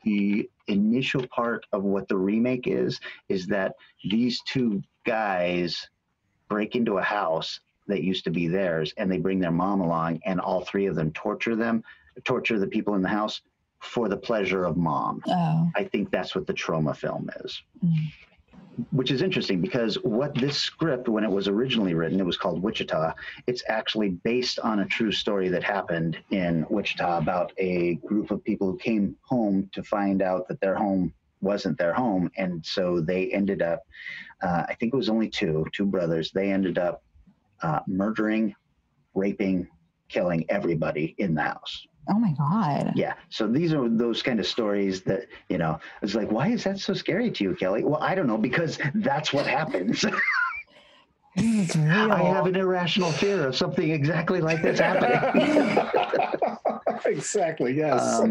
the initial part of what the remake is that these two guys break into a house that used to be theirs, and they bring their mom along, and all three of them torture the people in the house for the pleasure of mom. Oh. I think that's what the Troma film is. Mm. Which is interesting, because what this script, when it was originally written, it was called Wichita. It's actually based on a true story that happened in Wichita about a group of people who came home to find out that their home wasn't their home. And so they ended up, I think it was only two brothers, they ended up murdering, raping, killing everybody in the house. Oh my God. Yeah. So these are those kind of stories that, it's like, why is that so scary to you, Kelly? Well, I don't know, because that's what happens. It's real. I have an irrational fear of something exactly like this happening. Exactly. Yes.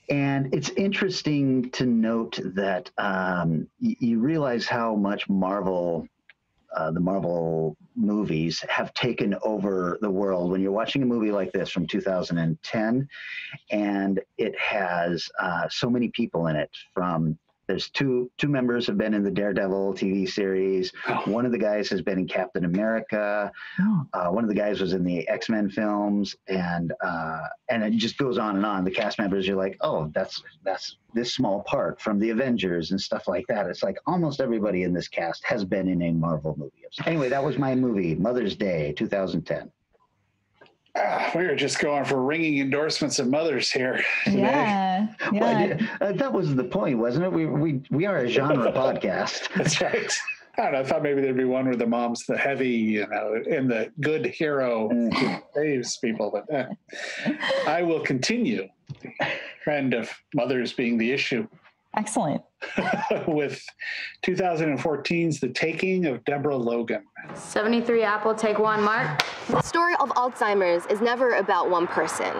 And it's interesting to note that you realize how much the Marvel movies have taken over the world. When you're watching a movie like this from 2010, and it has so many people in it. There's two members have been in the Daredevil TV series. One of the guys has been in Captain America. One of the guys was in the X-Men films, and it just goes on and on. The cast members, you're like, oh, that's this small part from the Avengers and stuff like that. It's like almost everybody in this cast has been in a Marvel movie. Anyway, that was my movie, Mother's Day, 2010. We were just going for ringing endorsements of mothers here today. Yeah. Well, that was the point, wasn't it? We are a genre podcast. That's right. I don't know. I thought maybe there'd be one where the mom's the heavy, and the good hero who saves people. But I will continue the trend of mothers being the issue. Excellent. With 2014's The Taking of Deborah Logan. 73 Apple, take one, Mark. The story of Alzheimer's is never about one person.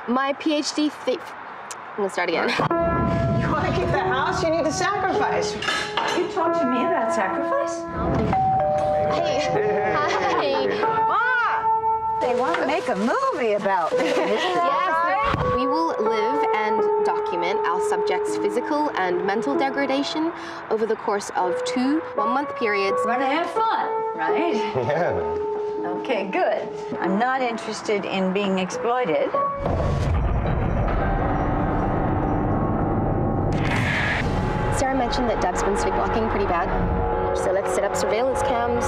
My PhD I'm gonna start again. You want to keep the house? You need to sacrifice. You talk to me about sacrifice? Hey. Hi. Ma! They want to make a movie about me. Yes. We will live and document our subjects' physical and mental degradation over the course of 2 one-month periods. We're going to have fun, right? Yeah. Okay, good. I'm not interested in being exploited. Sarah mentioned that Deb's been sleepwalking pretty bad. So let's set up surveillance cams.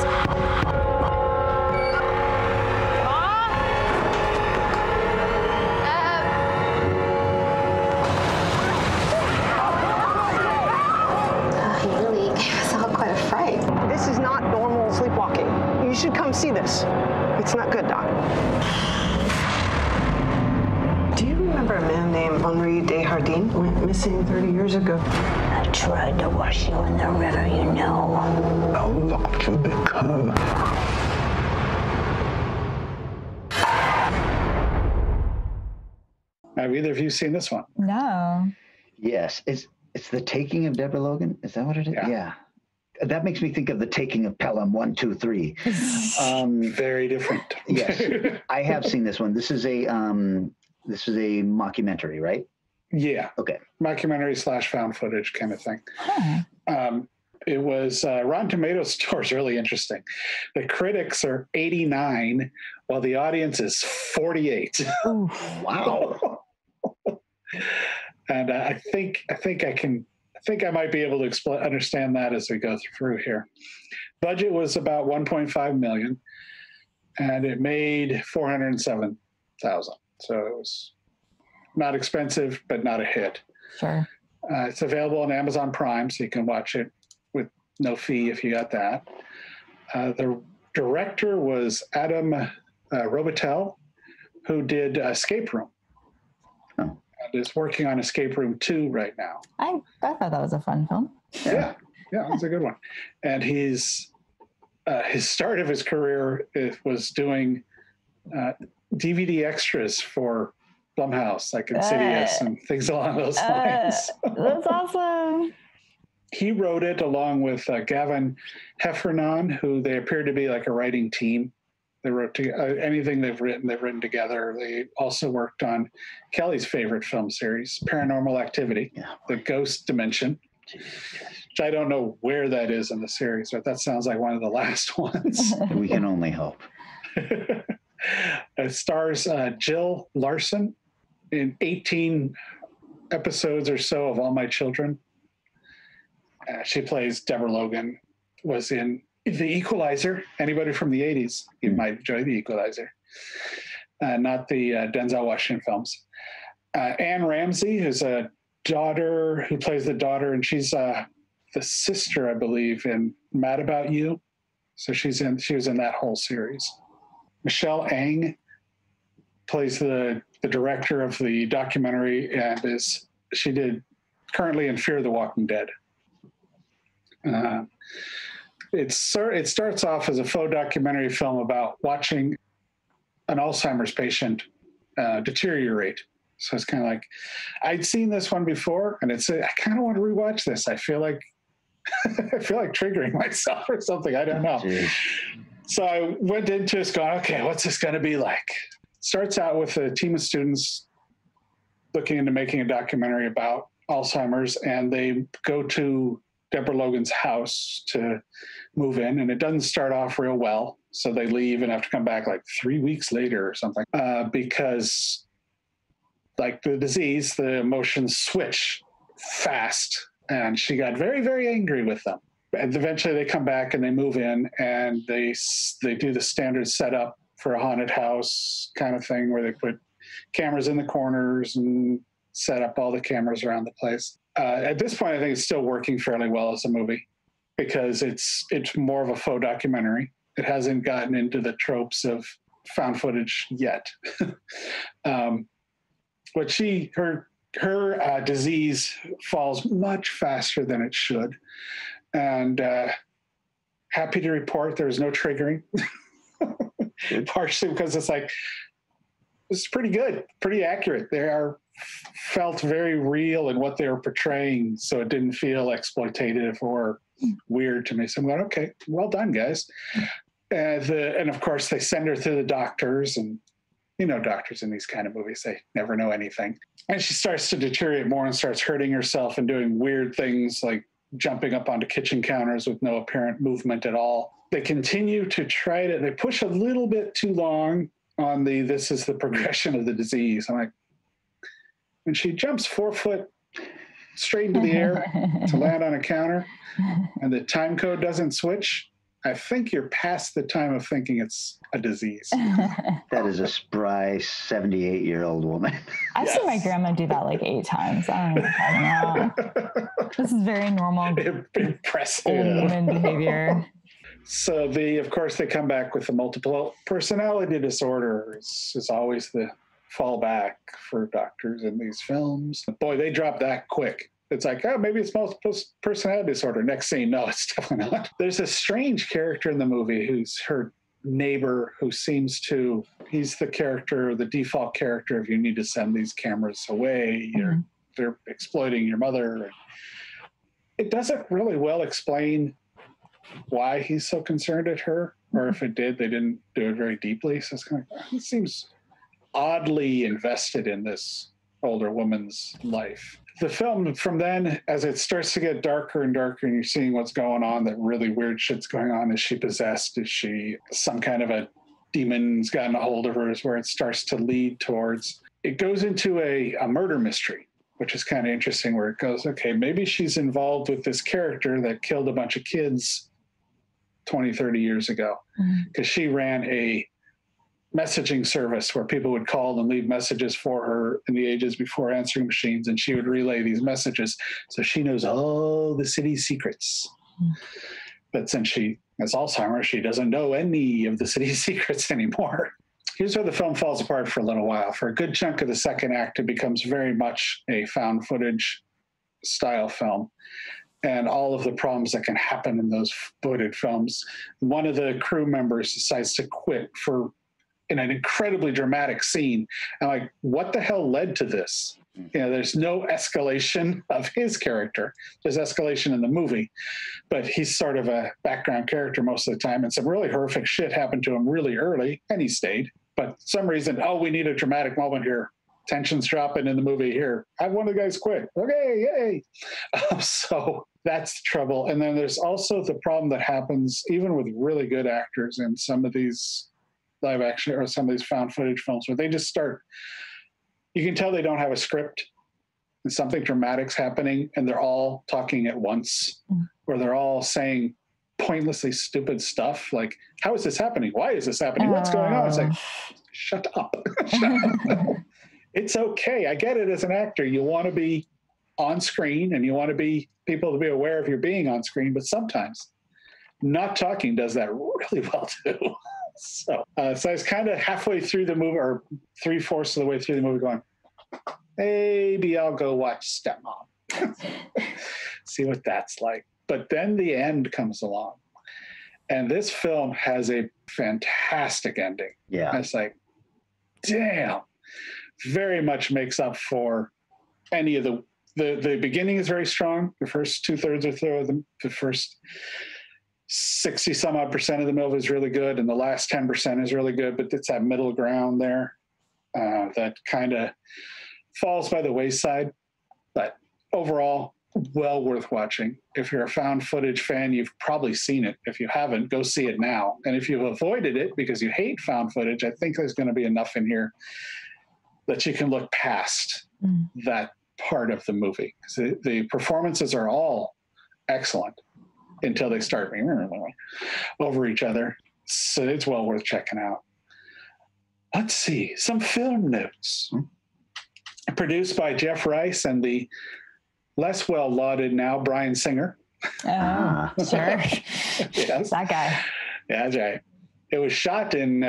He really gave us all quite a fright. This is not normal sleepwalking. You should come see this. It's not good, Doc. Do you remember a man named Henri Desjardins went missing 30 years ago? I tried to wash you in the river, you know. How long you become? Have either of you seen this one? No. Yes. It's The Taking of Deborah Logan. Is that what it is? Yeah. That makes me think of The Taking of Pelham 1, 2, 3. Very different. Yes. I have seen this one. This is a mockumentary, right? Yeah. Okay. Mockumentary / found footage kind of thing. It was Rotten Tomatoes score is really interesting. The critics are 89, while the audience is 48. Wow. And I think I might be able to understand that as we go through here. Budget was about 1.5 million, and it made 407,000. So it was not expensive, but not a hit. Sure. It's available on Amazon Prime, so you can watch it with no fee if you got that. The director was Adam Robitel, who did Escape Room. And is working on Escape Room 2 right now. I thought that was a fun film. Yeah, it's a good one. And his start of his career was doing DVD extras for Blumhouse, like Insidious and things along those lines. That's awesome. He wrote it along with Gavin Heffernan, who they appear to be like a writing team. They wrote anything they've written together. They also worked on Kelly's favorite film series, Paranormal Activity, The Ghost Dimension, which I don't know where that is in the series, but that sounds like one of the last ones. We can only hope. It stars Jill Larson in 18 episodes or so of All My Children. She plays Deborah Logan, was in The Equalizer. Anybody from the 80s, you might enjoy The Equalizer. Not the Denzel Washington films. Anne Ramsey, who's a daughter, who plays the daughter, and she's the sister, I believe, in Mad About You. So she was in that whole series. Michelle Ang plays the director of the documentary, and she did currently in Fear the Walking Dead. It starts off as a faux documentary film about watching an Alzheimer's patient deteriorate. So it's kind of like, I'd seen this one before, and I kind of want to rewatch this. I feel like triggering myself or something. I don't know. Jeez. So I went into it going, okay, what's this going to be like? Starts out with a team of students looking into making a documentary about Alzheimer's, and they go to Deborah Logan's house to move in, and it doesn't start off real well. So they leave and have to come back like 3 weeks later or something because like the disease, the emotions switch fast, and she got very, very angry with them. And eventually they come back and they move in, and they do the standard setup for a haunted house kind of thing where they put cameras in the corners and set up all the cameras around the place. At this point, I think it's still working fairly well as a movie because it's more of a faux documentary. It hasn't gotten into the tropes of found footage yet. But her disease falls much faster than it should. And happy to report there was no triggering. Partially because it's pretty good, pretty accurate. They felt very real in what they were portraying, so it didn't feel exploitative or weird to me. So I'm going, okay, well done, guys. And of course, they send her to the doctors, and doctors in these kind of movies, they never know anything. And she starts to deteriorate more and starts hurting herself and doing weird things like jumping up onto kitchen counters with no apparent movement at all. They continue to they push a little bit too long on this is the progression of the disease. I'm like, when she jumps 4 foot straight into the air to land on a counter and the time code doesn't switch, I think you're past the time of thinking it's a disease. That is a spry 78-year-old woman. I've seen my grandma do that like 8 times. I don't know what you're talking about. This is very normal. Impressive. Old woman behavior. So of course, they come back with the multiple personality disorder. Is always the fallback for doctors in these films. Boy, they drop that quick. It's like, oh, maybe it's multiple personality disorder. Next scene, no, it's definitely not. There's a strange character in the movie who's her neighbor who seems to, he's the character, the default character if you need to send these cameras away, they're exploiting your mother. It doesn't really well explain why he's so concerned at her, or if it did, they didn't do it very deeply. So it's kind of, he seems oddly invested in this older woman's life. The film, from then, as it starts to get darker and darker and you're seeing what's going on, that really weird shit's going on. Is she possessed? Is she some kind of a demon's gotten a hold of her? Is where it starts to lead towards. It goes into a murder mystery, which is kind of interesting, where it goes, okay, maybe she's involved with this character that killed a bunch of kids 20, 30 years ago, because she ran a messaging service where people would call and leave messages for her in the ages before answering machines, and she would relay these messages. So she knows all the city's secrets. But since she has Alzheimer's, she doesn't know any of the city's secrets anymore. Here's where the film falls apart for a little while. For a good chunk of the second act, it becomes very much a found footage style film, and all of the problems that can happen in those footage films. One of the crew members decides to quit in an incredibly dramatic scene. I'm like, what the hell led to this? There's no escalation of his character. There's escalation in the movie, but he's sort of a background character most of the time. And some really horrific shit happened to him really early, and he stayed. But for some reason, we need a dramatic moment here. Tension's dropping in the movie here. Have one of the guys quit. Okay, yay. So that's the trouble. And then there's also the problem that happens even with really good actors in some of these live action or some of these found footage films, where they just start, you can tell they don't have a script and something dramatic's happening and they're all talking at once, or they're all saying pointlessly stupid stuff like, how is this happening? Why is this happening? What's going on? It's like, shut up. Shut up. It's okay. I get it as an actor. You want to be on screen and you want people to be aware of your being on screen, but sometimes not talking does that really well too. So I was kind of halfway through the movie, or 3/4 of the way through the movie, going, maybe I'll go watch Stepmom. See what that's like. But then the end comes along. And this film has a fantastic ending. Yeah. It's like, damn. Very much makes up for any of the beginning is very strong. The first 2/3 or the first 60 some odd % of the movie is really good, and the last 10% is really good, but it's that middle ground there that kind of falls by the wayside. But overall, well worth watching. If you're a found footage fan, you've probably seen it. If you haven't, go see it now. And if you've avoided it because you hate found footage, I think there's going to be enough in here that you can look past that part of the movie. The performances are all excellent until they start over each other. So it's well worth checking out. Let's see, some film notes. Produced by Jeff Rice and the less well-lauded now Bryan Singer. Oh, sure. Yes. That guy. Yeah, that's right. It was shot in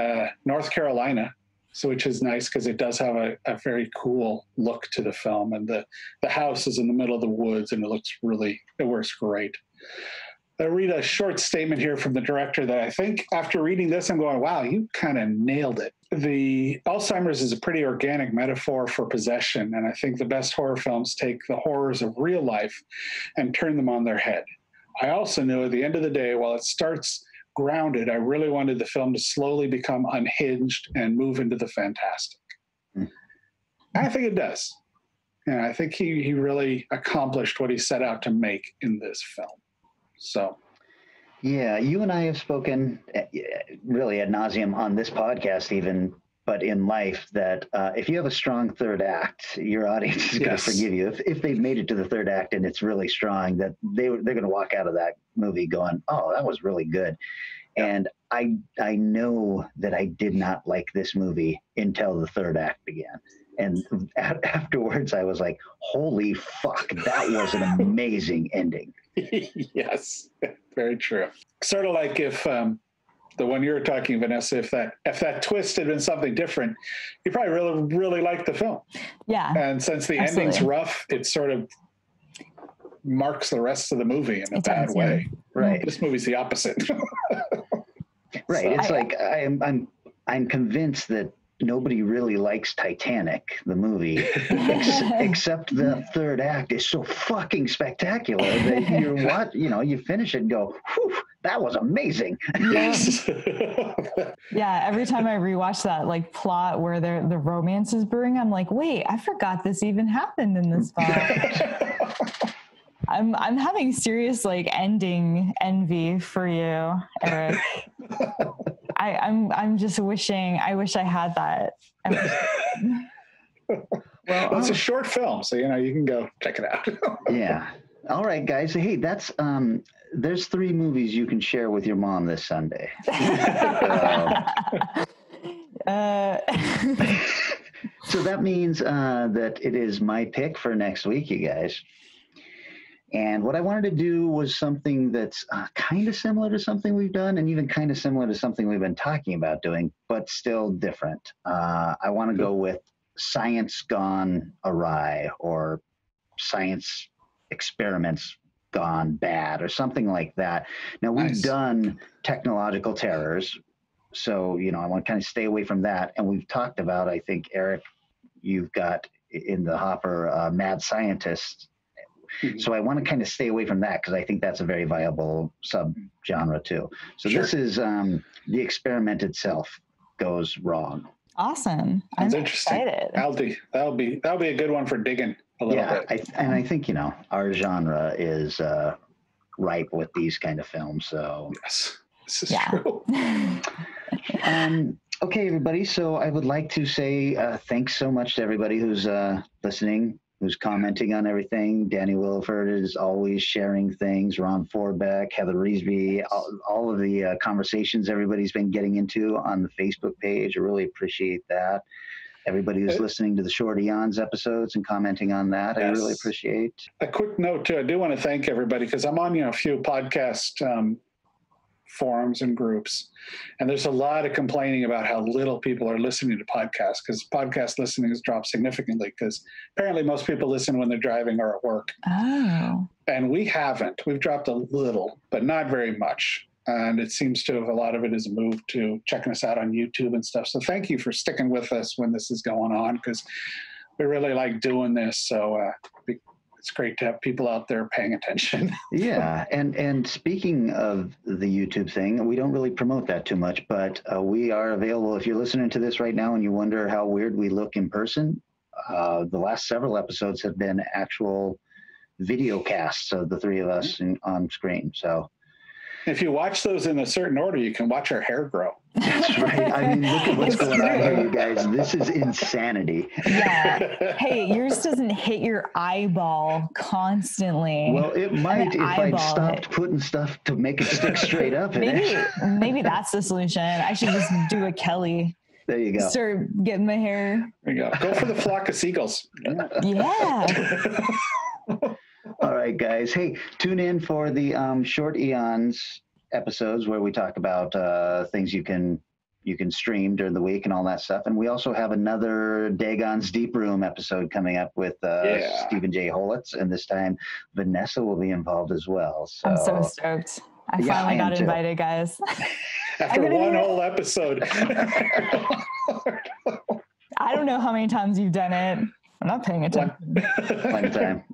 North Carolina, so which is nice because it does have a very cool look to the film, and the house is in the middle of the woods, and it works great. I'll read a short statement here from the director that I think after reading this, I'm going, wow, you kind of nailed it. The Alzheimer's is a pretty organic metaphor for possession, and I think the best horror films take the horrors of real life and turn them on their head. I also knew at the end of the day, while it starts grounded, I really wanted the film to slowly become unhinged and move into the fantastic. I think it does. And I think he really accomplished what he set out to make in this film. So, yeah, you and I have spoken really ad nauseum on this podcast, even, but in life, that if you have a strong third act, your audience is going to forgive you. If they've made it to the third act and it's really strong, that they're going to walk out of that movie going, "Oh, that was really good." And I know that I did not like this movie until the third act began. And afterwards, I was like, holy fuck, that was an amazing ending. Yes, very true. Sort of like if the one you were talking, Vanessa, if that twist had been something different, you probably really liked the film. Yeah. And since the ending's rough, it sort of marks the rest of the movie in a bad way. Right. This movie's the opposite. Right. It's like I'm convinced that nobody really likes Titanic, the movie, except the third act is so fucking spectacular that you finish it and go, whew, that was amazing. Yes. Yeah, every time I rewatch that plot where the romance is brewing, I'm like, wait, I forgot this even happened in this film. I'm having serious ending envy for you, Eric. I'm just wishing I had that. Well, it's a short film, so you can go check it out. Yeah. All right, guys. Hey, that's there's 3 movies you can share with your mom this Sunday. So that means that it is my pick for next week, you guys. And what I wanted to do was something that's kind of similar to something we've done, and even kind of similar to something we've been talking about doing, but still different. I want to go with Science Gone Awry, or Science Experiments Gone Bad, or something like that. Now, we've done technological terrors, so, I want to kind of stay away from that. And we've talked about, I think, Eric, you've got in the hopper Mad Scientist. So I want to kind of stay away from that because I think that's a very viable subgenre too. So This is the experiment itself goes wrong. Awesome. That's I'm interesting. Excited. That'll be a good one for digging a little bit. I think our genre is ripe with these kind of films. So yes, this is true. Okay, everybody. So I would like to say thanks so much to everybody who's listening, who's commenting on everything. Danny Williford is always sharing things. Ron Forbeck, Heather Reesby, all of the conversations everybody's been getting into on the Facebook page. I really appreciate that. Everybody who's listening to the Short Aeons episodes and commenting on that, I really appreciate. A quick note, too. I do want to thank everybody because I'm on a few podcast forums and groups, and there's a lot of complaining about how little people are listening to podcasts because podcast listening has dropped significantly because apparently most people listen when they're driving or at work. Oh. And we haven't. We've dropped a little, but not very much. And it seems to have, a lot of it is moved to checking us out on YouTube and stuff. So thank you for sticking with us when this is going on because we really like doing this. So it's great to have people out there paying attention. Yeah, and speaking of the YouTube thing, we don't really promote that too much, but we are available. If you're listening to this right now and you wonder how weird we look in person, the last several episodes have been actual video casts of the 3 of us on screen. So if you watch those in a certain order, you can watch our hair grow. That's right. I mean, look at what's going on here, you guys. This is insanity. Yeah. Hey, yours doesn't hit your eyeball constantly. Well, it might if I'd stopped putting stuff to make it stick straight up. Maybe that's the solution. I should just do a Kelly. There you go. Start getting my hair. There you go. Go for the flock of seagulls. Yeah. All right, guys. Hey, tune in for the short Eons episodes where we talk about things you can stream during the week and all that stuff. And we also have another Dagon's Deep Room episode coming up with Stephen J. Holitz, and this time Vanessa will be involved as well. So I'm so stoked. I finally got invited, guys. After one whole episode. I don't know how many times you've done it. I'm not paying attention. One time.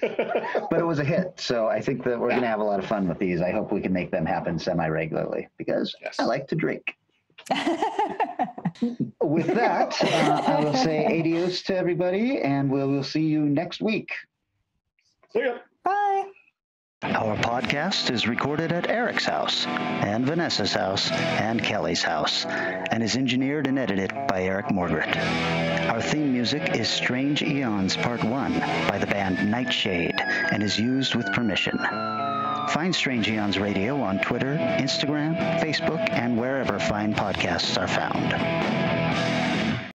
But it was a hit, so I think that we're going to have a lot of fun with these. I hope we can make them happen semi-regularly, because I like to drink. With that, I will say adios to everybody, and we'll see you next week. See ya. Bye. Our podcast is recorded at Eric's house, and Vanessa's house, and Kelly's house, and is engineered and edited by Eric Morgert. Our theme music is Strange Eons Part 1 by the band Nightshade, and is used with permission. Find Strange Eons Radio on Twitter, Instagram, Facebook, and wherever fine podcasts are found.